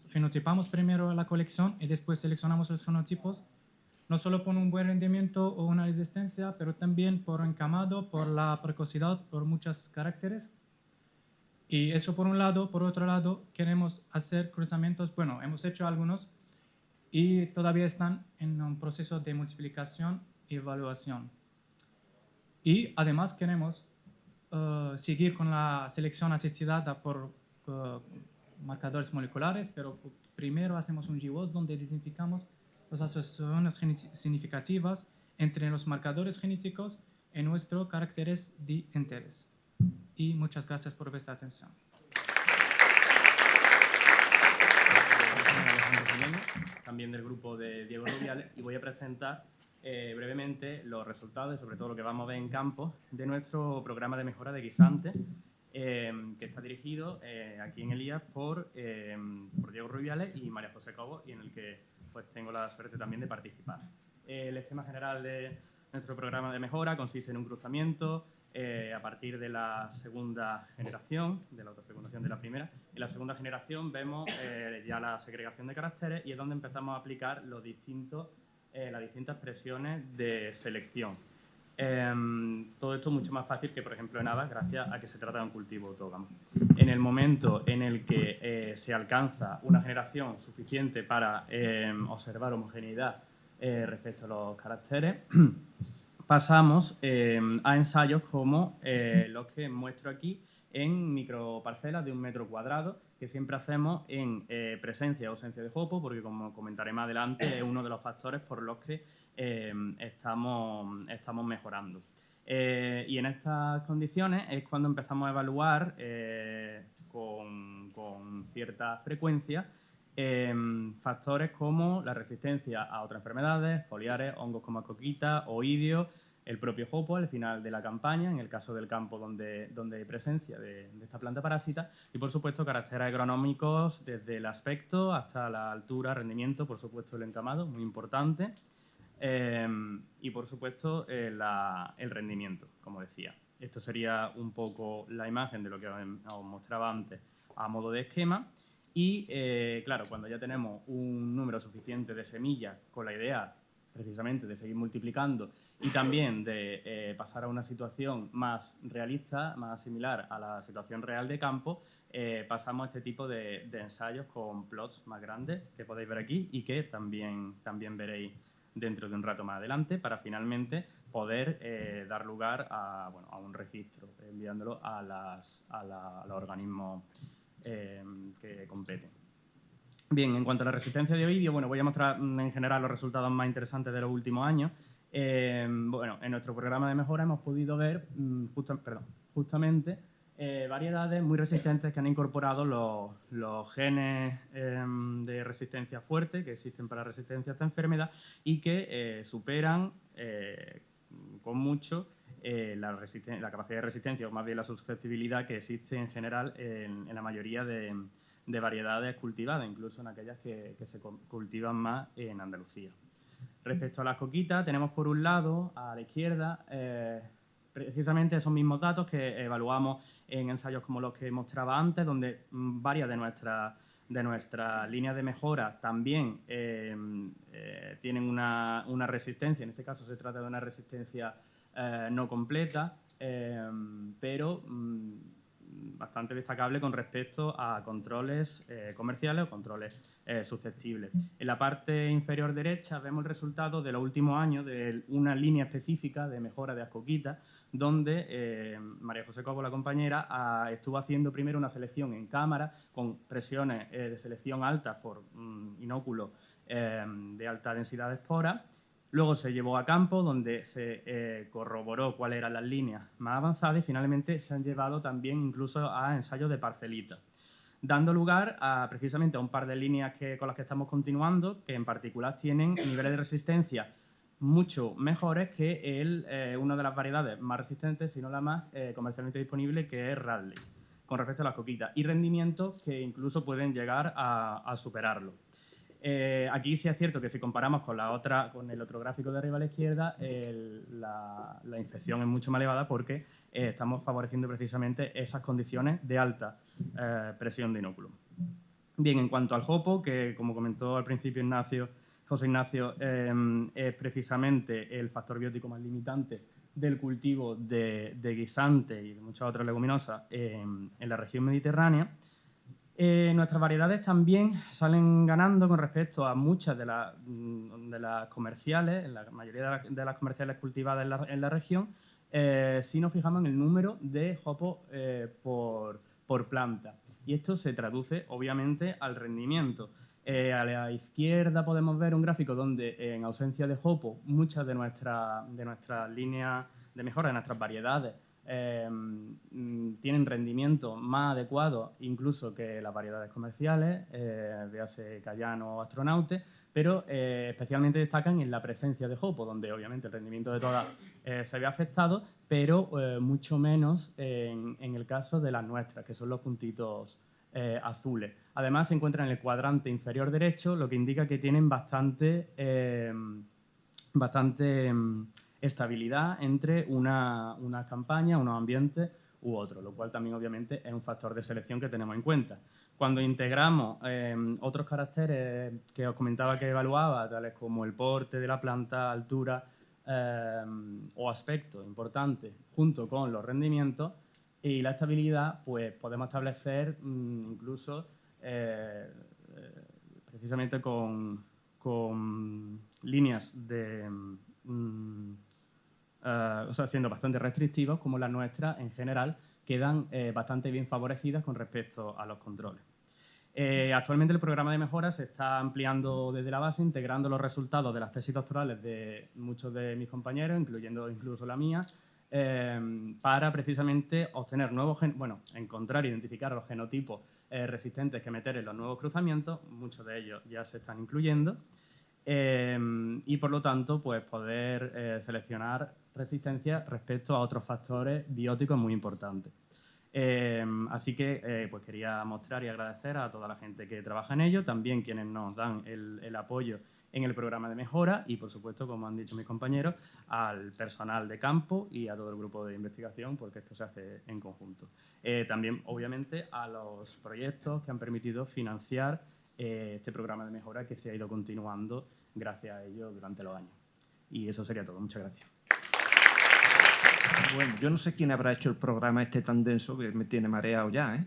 fenotipamos primero la colección y después seleccionamos los genotipos, no solo por un buen rendimiento o una resistencia, pero también por encamado, por la precocidad, por muchos caracteres. Y eso por un lado. Por otro lado, queremos hacer cruzamientos. Bueno, hemos hecho algunos y todavía están en un proceso de multiplicación y evaluación. Y además queremos seguir con la selección asistida por marcadores moleculares, pero primero hacemos un GWAS donde identificamos las asociaciones significativas entre los marcadores genéticos y nuestros caracteres de interés. Y muchas gracias por vuestra atención. También del grupo de Diego Rubiales, y voy a presentar brevemente los resultados y sobre todo lo que vamos a ver en campo de nuestro programa de mejora de guisantes, que está dirigido aquí en Elías por Diego Rubiales y María José Cobo, y en el que pues tengo la suerte también de participar. El esquema general de nuestro programa de mejora consiste en un cruzamiento a partir de la segunda generación, de la autofecundación de la primera. En la segunda generación vemos ya la segregación de caracteres, y es donde empezamos a aplicar las distintas presiones de selección. Todo esto es mucho más fácil que, por ejemplo, en habas, gracias a que se trata de un cultivo autógamo. En el momento en el que se alcanza una generación suficiente para observar homogeneidad respecto a los caracteres, pasamos a ensayos como los que muestro aquí en microparcelas de 1 metro cuadrado, que siempre hacemos en presencia o ausencia de hopo, porque como comentaré más adelante es uno de los factores por los que estamos mejorando. Y en estas condiciones es cuando empezamos a evaluar con cierta frecuencia factores como la resistencia a otras enfermedades, foliares, hongos como coquita, oidios, el propio hopo al final de la campaña, en el caso del campo donde hay presencia de esta planta parásita, y por supuesto caracteres agronómicos desde el aspecto hasta la altura, rendimiento, por supuesto el encamado, muy importante, y por supuesto el rendimiento, como decía. Esto sería un poco la imagen de lo que os mostraba antes a modo de esquema. Y claro, cuando ya tenemos un número suficiente de semillas con la idea precisamente de seguir multiplicando y también de pasar a una situación más realista, más similar a la situación real de campo, pasamos a este tipo de ensayos con plots más grandes que podéis ver aquí y que también veréis dentro de un rato más adelante, para finalmente poder dar lugar a un registro, enviándolo a los organismos que competen. Bien, en cuanto a la resistencia de oidio, voy a mostrar en general los resultados más interesantes de los últimos años. En nuestro programa de mejora hemos podido ver justamente variedades muy resistentes que han incorporado los genes de resistencia fuerte que existen para resistencia a esta enfermedad y que superan con mucho la capacidad de resistencia, o más bien la susceptibilidad que existe en general en la mayoría de variedades cultivadas, incluso en aquellas que se cultivan más en Andalucía. Respecto a las coquitas, tenemos por un lado, a la izquierda, precisamente esos mismos datos que evaluamos en ensayos como los que mostraba antes, donde varias de nuestras líneas de mejora también tienen una resistencia. En este caso se trata de una resistencia no completa, pero bastante destacable con respecto a controles comerciales o controles susceptibles. En la parte inferior derecha vemos el resultado de los últimos años de una línea específica de mejora de ascoquita, donde María José Cobo, la compañera, estuvo haciendo primero una selección en cámara con presiones de selección altas por inóculos de alta densidad de esporas. Luego se llevó a campo, donde se corroboró cuáles eran las líneas más avanzadas, y finalmente se han llevado también incluso a ensayos de parcelitas, dando lugar precisamente a un par de líneas con las que estamos continuando, que en particular tienen niveles de resistencia mucho mejores que una de las variedades más resistentes, si no la más comercialmente disponible, que es Radley, con respecto a las coquitas, y rendimientos que incluso pueden llegar a superarlo. Aquí sí es cierto que si comparamos con el otro gráfico de arriba a la izquierda, la infección es mucho más elevada porque estamos favoreciendo precisamente esas condiciones de alta presión de inóculo. Bien, en cuanto al jopo, que como comentó al principio José Ignacio, es precisamente el factor biótico más limitante del cultivo de guisante y de muchas otras leguminosas en la región mediterránea. Nuestras variedades también salen ganando con respecto a muchas de las comerciales, en la mayoría de las comerciales cultivadas en la región, si nos fijamos en el número de jopos por planta. Y esto se traduce, obviamente, al rendimiento. A la izquierda podemos ver un gráfico donde, en ausencia de jopo, muchas de nuestras líneas de mejora, de nuestras variedades, tienen rendimiento más adecuado incluso que las variedades comerciales, véase Cayano o Astronaute, pero especialmente destacan en la presencia de jopo, donde obviamente el rendimiento de todas se ve afectado, pero mucho menos en el caso de las nuestras, que son los puntitos azules. Además se encuentran en el cuadrante inferior derecho, lo que indica que tienen bastante estabilidad entre una campaña, unos ambientes u otro, lo cual también obviamente es un factor de selección que tenemos en cuenta. Cuando integramos otros caracteres que os comentaba que evaluaba, tales como el porte de la planta, altura o aspecto importante, junto con los rendimientos y la estabilidad, pues podemos establecer incluso precisamente con líneas de siendo bastante restrictivos, como las nuestras en general, quedan bastante bien favorecidas con respecto a los controles. Actualmente el programa de mejora se está ampliando desde la base, integrando los resultados de las tesis doctorales de muchos de mis compañeros, incluyendo incluso la mía, para precisamente obtener encontrar e identificar los genotipos resistentes que meter en los nuevos cruzamientos. Muchos de ellos ya se están incluyendo. Y por lo tanto, pues poder seleccionar resistencia respecto a otros factores bióticos muy importantes. Así que pues quería mostrar y agradecer a toda la gente que trabaja en ello, también quienes nos dan el apoyo en el programa de mejora y, por supuesto, como han dicho mis compañeros, al personal de campo y a todo el grupo de investigación, porque esto se hace en conjunto. También, obviamente, a los proyectos que han permitido financiar este programa de mejora que se ha ido continuando gracias a ello durante los años. Y eso sería todo. Muchas gracias. Bueno, yo no sé quién habrá hecho el programa este tan denso que me tiene mareado ya, ¿eh?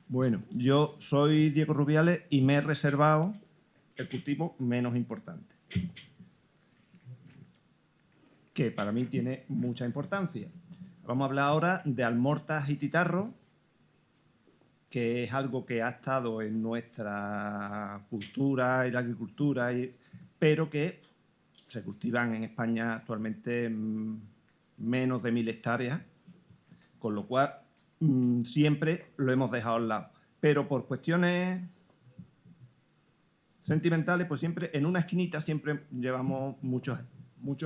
Bueno, yo soy Diego Rubiales y me he reservado el cultivo menos importante, que para mí tiene mucha importancia. Vamos a hablar ahora de almortas y titarros, que es algo que ha estado en nuestra cultura y la agricultura, pero que se cultivan en España actualmente menos de 1000 hectáreas, con lo cual siempre lo hemos dejado a un lado. Pero por cuestiones sentimentales, pues siempre en una esquinita siempre llevamos muchos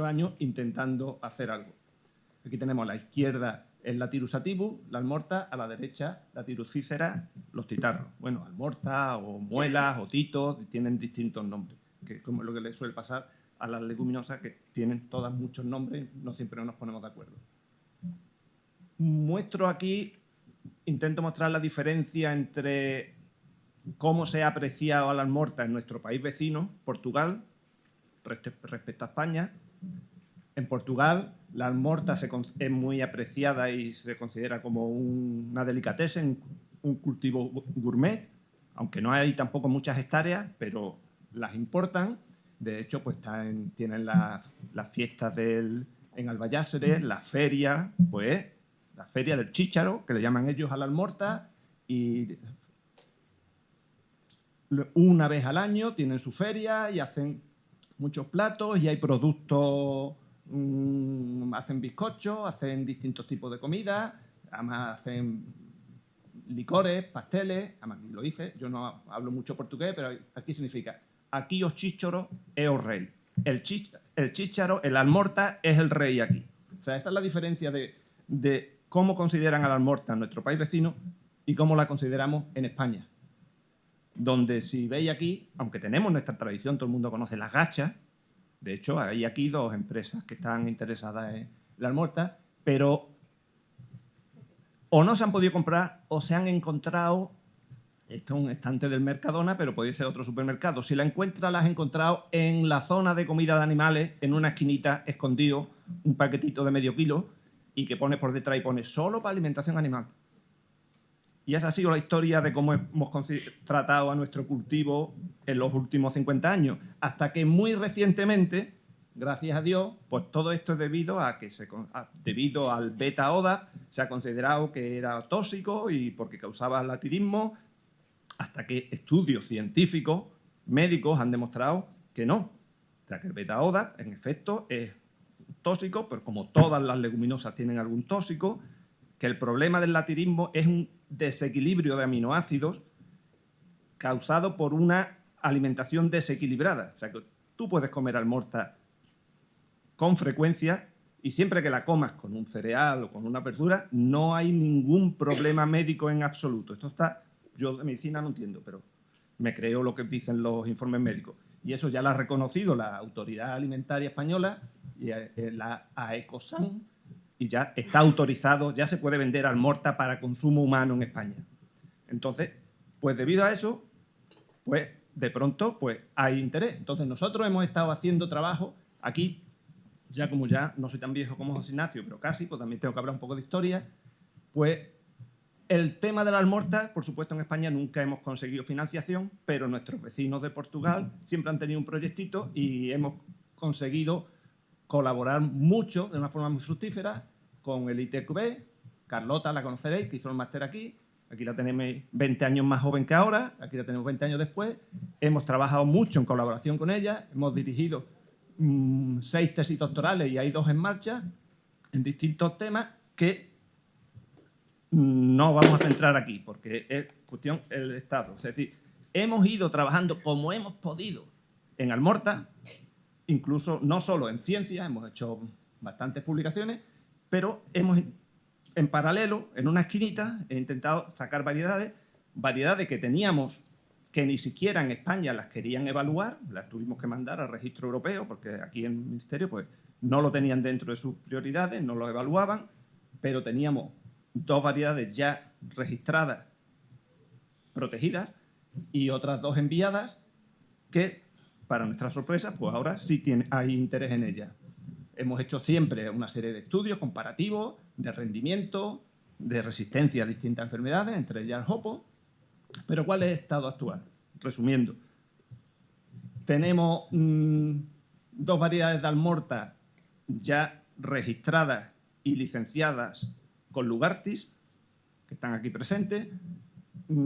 años intentando hacer algo. Aquí tenemos a la izquierda el Lathyrus sativus, la almorta, a la derecha Lathyrus cícera, los titarros. Bueno, almorta o muelas o titos tienen distintos nombres, que es como lo que le suele pasar a las leguminosas, que tienen todas muchos nombres, no siempre nos ponemos de acuerdo. Muestro aquí, intento mostrar la diferencia entre cómo se ha apreciado a la almorta en nuestro país vecino, Portugal, respecto a España. En Portugal, la almorta es muy apreciada y se considera como una delicatessen, un cultivo gourmet, aunque no hay tampoco muchas hectáreas, pero las importan. De hecho, pues tienen las fiestas en Albayáceres, la feria del chícharo, que le llaman ellos a la almorta, y una vez al año tienen su feria y hacen muchos platos y hay productos, hacen bizcochos, hacen distintos tipos de comida, además hacen licores, pasteles, además lo hice, yo no hablo mucho portugués, pero aquí significa aquí os chíchoro e os rei. el chícharo, el almorta, es el rey aquí. O sea, esta es la diferencia de cómo consideran al almorta en nuestro país vecino y cómo la consideramos en España. Donde si veis aquí, aunque tenemos nuestra tradición, todo el mundo conoce las gachas, de hecho hay aquí 2 empresas que están interesadas en la almorta, pero o no se han podido comprar o se han encontrado, esto es un estante del Mercadona, pero puede ser otro supermercado, si la encuentras, la has encontrado en la zona de comida de animales, en una esquinita, escondido, un paquetito de medio kilo, y que pone por detrás y pone solo para alimentación animal. Y esa ha sido la historia de cómo hemos tratado a nuestro cultivo en los últimos 50 años, hasta que muy recientemente, gracias a Dios, pues todo esto es debido a que debido al beta-ODA se ha considerado que era tóxico y porque causaba latirismo, hasta que estudios científicos, médicos han demostrado que no. O sea, que el beta-ODA, en efecto, es tóxico, pero como todas las leguminosas tienen algún tóxico, que el problema del latirismo es un desequilibrio de aminoácidos causado por una alimentación desequilibrada. O sea, que tú puedes comer almorta con frecuencia y siempre que la comas con un cereal o con una verdura, no hay ningún problema médico en absoluto. Esto está, yo de medicina no entiendo, pero me creo lo que dicen los informes médicos. Y eso ya lo ha reconocido la Autoridad Alimentaria Española y la AECOSAN, y ya está autorizado, ya se puede vender almorta para consumo humano en España. Entonces, pues debido a eso, pues de pronto pues hay interés. Entonces nosotros hemos estado haciendo trabajo aquí, ya como ya no soy tan viejo como José Ignacio, pero casi, pues también tengo que hablar un poco de historia, pues el tema de la almorta, por supuesto en España nunca hemos conseguido financiación, pero nuestros vecinos de Portugal siempre han tenido un proyectito y hemos conseguido colaborar mucho, de una forma muy fructífera, con el ITQB. Carlota la conoceréis, que hizo el máster aquí. Aquí la tenemos 20 años más joven que ahora, aquí la tenemos 20 años después. Hemos trabajado mucho en colaboración con ella, hemos dirigido 6 tesis doctorales y hay 2 en marcha en distintos temas que no vamos a centrar aquí porque es cuestión del Estado. Es decir, hemos ido trabajando como hemos podido en almorta, incluso no solo en ciencia, hemos hecho bastantes publicaciones, pero hemos en paralelo, en una esquinita, he intentado sacar variedades que teníamos que ni siquiera en España las querían evaluar, las tuvimos que mandar al registro europeo porque aquí en el Ministerio pues, no lo tenían dentro de sus prioridades, no lo evaluaban, pero teníamos 2 variedades ya registradas, protegidas, y otras 2 enviadas que, para nuestra sorpresa, pues ahora sí hay interés en ellas. Hemos hecho siempre una serie de estudios comparativos de rendimiento, de resistencia a distintas enfermedades, entre ellas el hopo. Pero ¿cuál es el estado actual? Resumiendo, tenemos 2 variedades de almorta ya registradas y licenciadas con Lugartis, que están aquí presentes,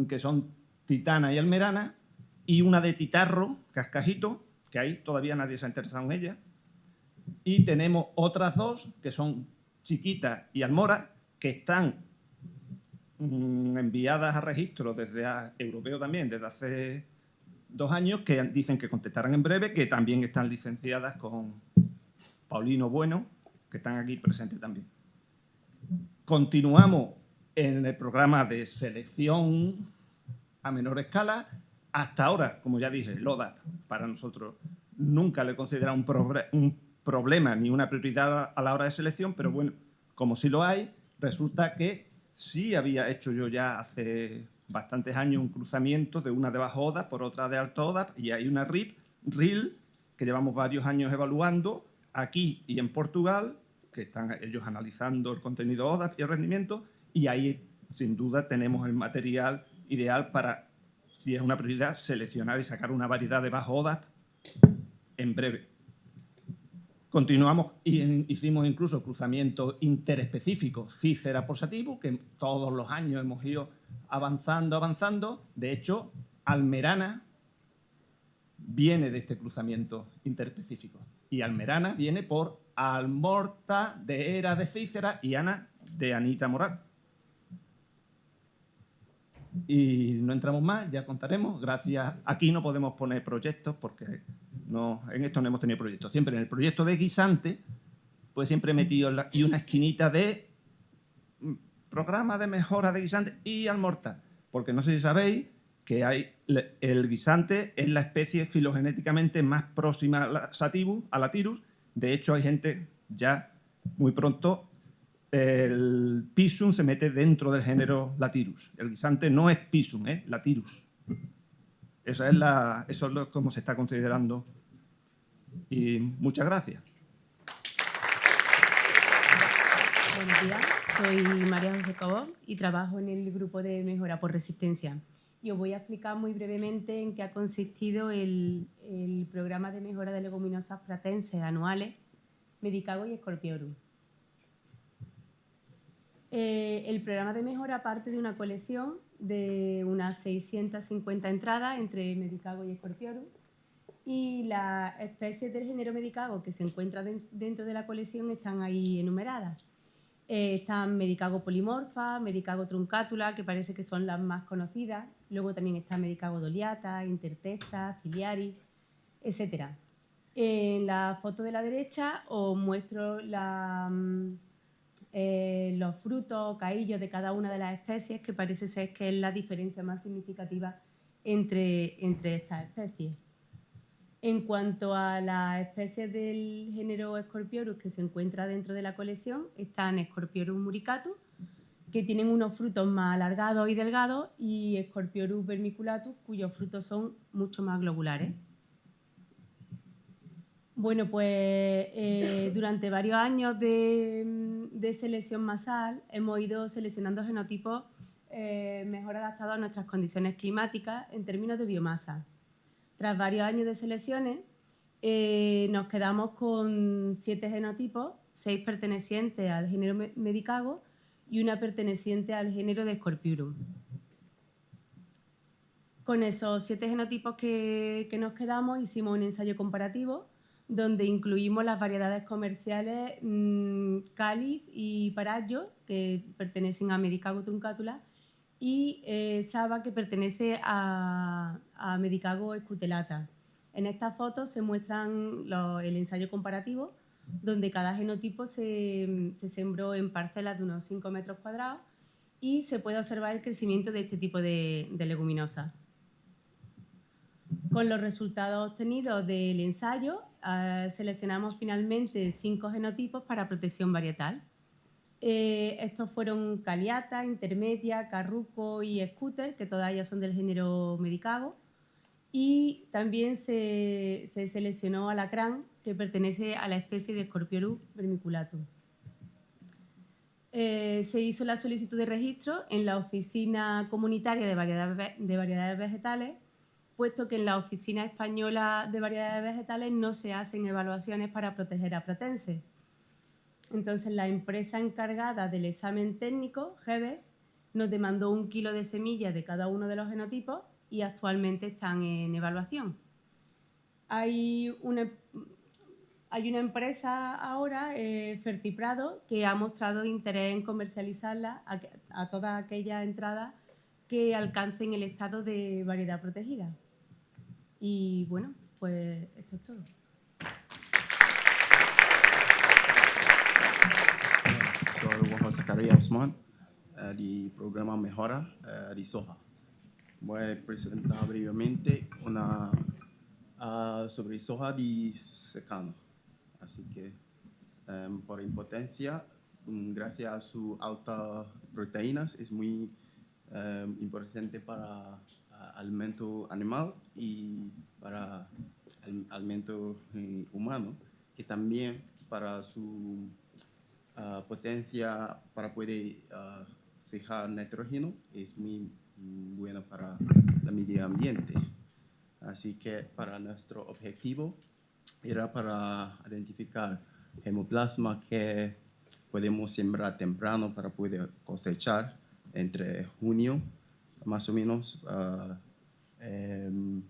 que son Titana y Almerana, y una de Titarro, Cascajito, que ahí todavía nadie se ha interesado en ella. Y tenemos otras 2, que son Chiquita y Almora, que están enviadas a registro desde europeo también, desde hace 2 años, que dicen que contestarán en breve, que también están licenciadas con Paulino Bueno, que están aquí presentes también. Continuamos en el programa de selección a menor escala. Hasta ahora, como ya dije, el ODA para nosotros nunca le he considerado un problema ni una prioridad a la hora de selección, pero bueno, como sí lo hay, resulta que sí había hecho yo ya hace bastantes años un cruzamiento de una de bajo ODA por otra de alto ODA, y hay una RIL que llevamos varios años evaluando aquí y en Portugal, que están ellos analizando el contenido ODA y el rendimiento, y ahí sin duda tenemos el material ideal para, si es una prioridad, seleccionar y sacar una variedad de bajo ODA en breve. Continuamos y hicimos incluso cruzamientos interespecíficos Cícera por Sativo, que todos los años hemos ido avanzando. De hecho, Almerana viene de este cruzamiento interespecífico. Y Almerana viene por Almorta de Era de Cícera y Ana de Anita Moral. y no entramos más, ya contaremos. Gracias. Aquí no podemos poner proyectos porque no, en esto no hemos tenido proyectos. Siempre en el proyecto de guisante, pues siempre he metido y una esquinita de programa de mejora de guisante y almortal. Porque no sé si sabéis que el guisante es la especie filogenéticamente más próxima a la Tirus. De hecho, hay gente ya muy pronto, el Pisum se mete dentro del género Latirus. El guisante no es Pisum, es Latirus. Eso es como se está considerando. Y muchas gracias. Buenos días, soy María José Cobó y trabajo en el grupo de mejora por resistencia. Y os voy a explicar muy brevemente en qué ha consistido el programa de mejora de leguminosas pratenses anuales, Medicago y Scorpiorum. El programa de mejora parte de una colección de unas 650 entradas entre Medicago y Scorpiorum, y las especies del género Medicago que se encuentran dentro de la colección están ahí enumeradas. Están Medicago polimorfa, Medicago truncatula, que parece que son las más conocidas. Luego también está Medicago doliata, intertexta, ciliaris, etc. En la foto de la derecha os muestro los frutos o caillos de cada una de las especies, que parece ser que es la diferencia más significativa entre estas especies. En cuanto a las especies del género Scorpiorus que se encuentra dentro de la colección, están Scorpiorus muricatus, que tienen unos frutos más alargados y delgados, y Scorpiorus vermiculatus, cuyos frutos son mucho más globulares. Bueno, pues durante varios años de selección masal hemos ido seleccionando genotipos mejor adaptados a nuestras condiciones climáticas en términos de biomasa. Tras varios años de selecciones, nos quedamos con 7 genotipos, 6 pertenecientes al género Medicago y una perteneciente al género de Scorpiorum. Con esos 7 genotipos que nos quedamos, hicimos un ensayo comparativo donde incluimos las variedades comerciales Cáliz y Parayo, que pertenecen a Medicago truncatula, y Saba, que pertenece a Medicago escutelata. En estas fotos se muestran el ensayo comparativo, donde cada genotipo se sembró en parcelas de unos 5 metros cuadrados y se puede observar el crecimiento de este tipo de leguminosas. Con los resultados obtenidos del ensayo, seleccionamos finalmente 5 genotipos para protección varietal. Estos fueron Caliata, Intermedia, Carruco y Scooter, que todas ellas son del género Medicago. Y también se seleccionó Alacrán, que pertenece a la especie de Scorpiorus vermiculatum. Se hizo la solicitud de registro en la Oficina Comunitaria de Variedades Vegetales, puesto que en la Oficina Española de Variedades Vegetales no se hacen evaluaciones para proteger a pratenses. Entonces, la empresa encargada del examen técnico, GEBES, nos demandó 1 kilo de semillas de cada uno de los genotipos y actualmente están en evaluación. Hay una empresa ahora, Fertiprado, que ha mostrado interés en comercializarla a todas aquellas entradas que alcancen el estado de variedad protegida. Y bueno, pues esto es todo. Soy Juan Zacarías Osman, del programa Mejora de Soja. Voy a presentar brevemente sobre soja de secano. Así que, por impotencia, gracias a sus altas proteínas, es muy importante para alimento animal y para alimento humano, y también para su potencia para poder fijar nitrógeno, es muy bueno para el medio ambiente. Así que para nuestro objetivo era para identificar hemoplasma que podemos sembrar temprano para poder cosechar entre junio, más o menos, en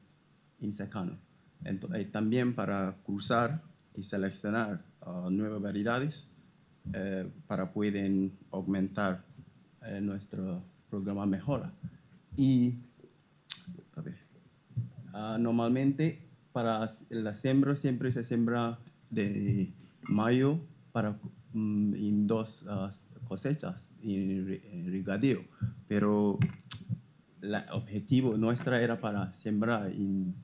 secano. Entonces, también para cruzar y seleccionar nuevas variedades para poder aumentar nuestro programa Mejora. Y normalmente para la siembra siempre se siembra de mayo para en 2 cosechas en regadío, pero el objetivo nuestro era para sembrar en,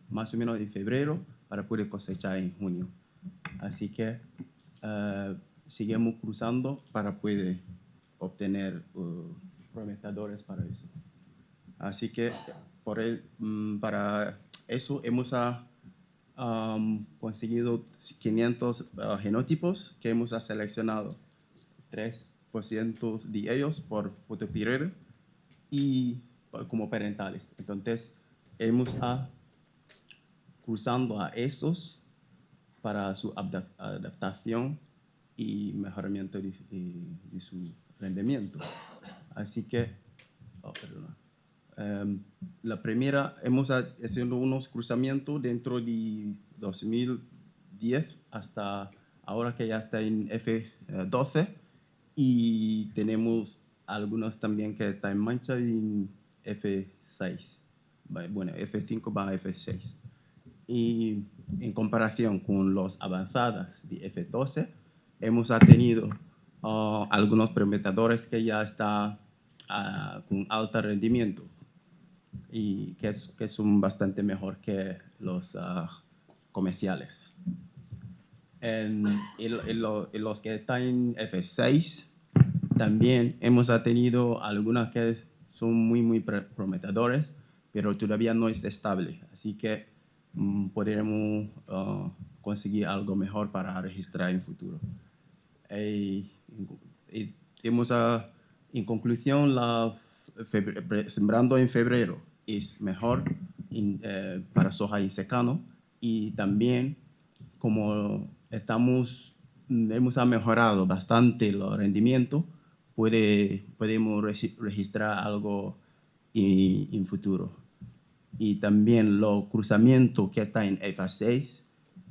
más o menos en febrero para poder cosechar en junio. Así que seguimos cruzando para poder obtener prometedores para eso. Así que para eso hemos conseguido 500 genotipos que hemos seleccionado 3% de ellos por fotoperiode y como parentales. Entonces, hemos cruzando a esos para su adaptación y mejoramiento de su rendimiento. Así que, la primera, hemos hecho unos cruzamientos dentro de 2010 hasta ahora que ya está en F12 y tenemos algunos también que están en mancha en F6, bueno, F5 va a F6. Y en comparación con los avanzadas de F12, hemos tenido algunos prometedores que ya están con alto rendimiento y que son bastante mejor que los comerciales. En los que están en F6, también hemos tenido algunas que son muy prometedores, pero todavía no es estable. Así que podremos conseguir algo mejor para registrar en futuro. En conclusión, sembrando en febrero es mejor para soja y secano, y también como hemos mejorado bastante el rendimiento, podemos registrar algo en futuro. Y también los cruzamientos que están en F6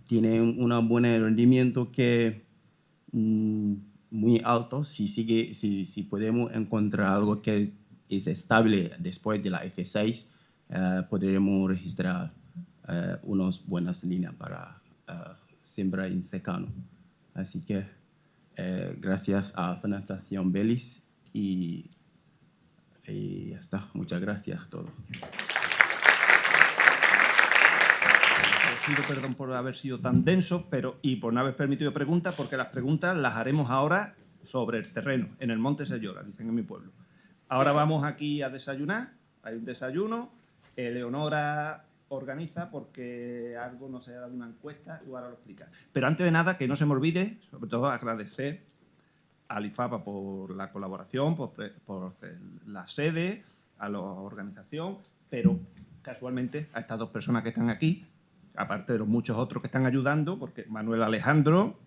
tienen un buen rendimiento que muy alto. Si podemos encontrar algo que es estable después de la F6, podremos registrar unas buenas líneas para sembrar en secano. Así que gracias a Fundación Belis y ya está. Muchas gracias a todos. Pido perdón por haber sido tan denso y por no haber permitido preguntas, porque las preguntas las haremos ahora sobre el terreno, en el Monte Sellora, dicen en mi pueblo. Ahora vamos aquí a desayunar, hay un desayuno, Eleonora organiza porque algo no se ha dado una encuesta y ahora lo explica. Pero antes de nada, que no se me olvide, sobre todo agradecer al IFAPA por la colaboración, por la sede, a la organización, pero casualmente a estas dos personas que están aquí, aparte de los muchos otros que están ayudando, porque Manuel Alejandro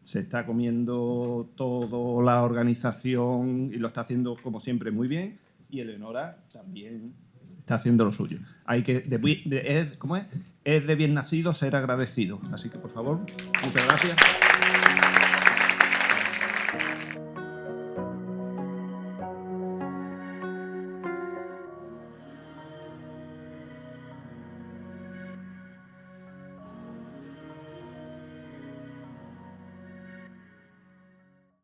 se está comiendo toda la organización y lo está haciendo, como siempre, muy bien, y Eleonora también está haciendo lo suyo. Hay que, ¿cómo es? Es de bien nacido ser agradecido. Así que, por favor, muchas gracias.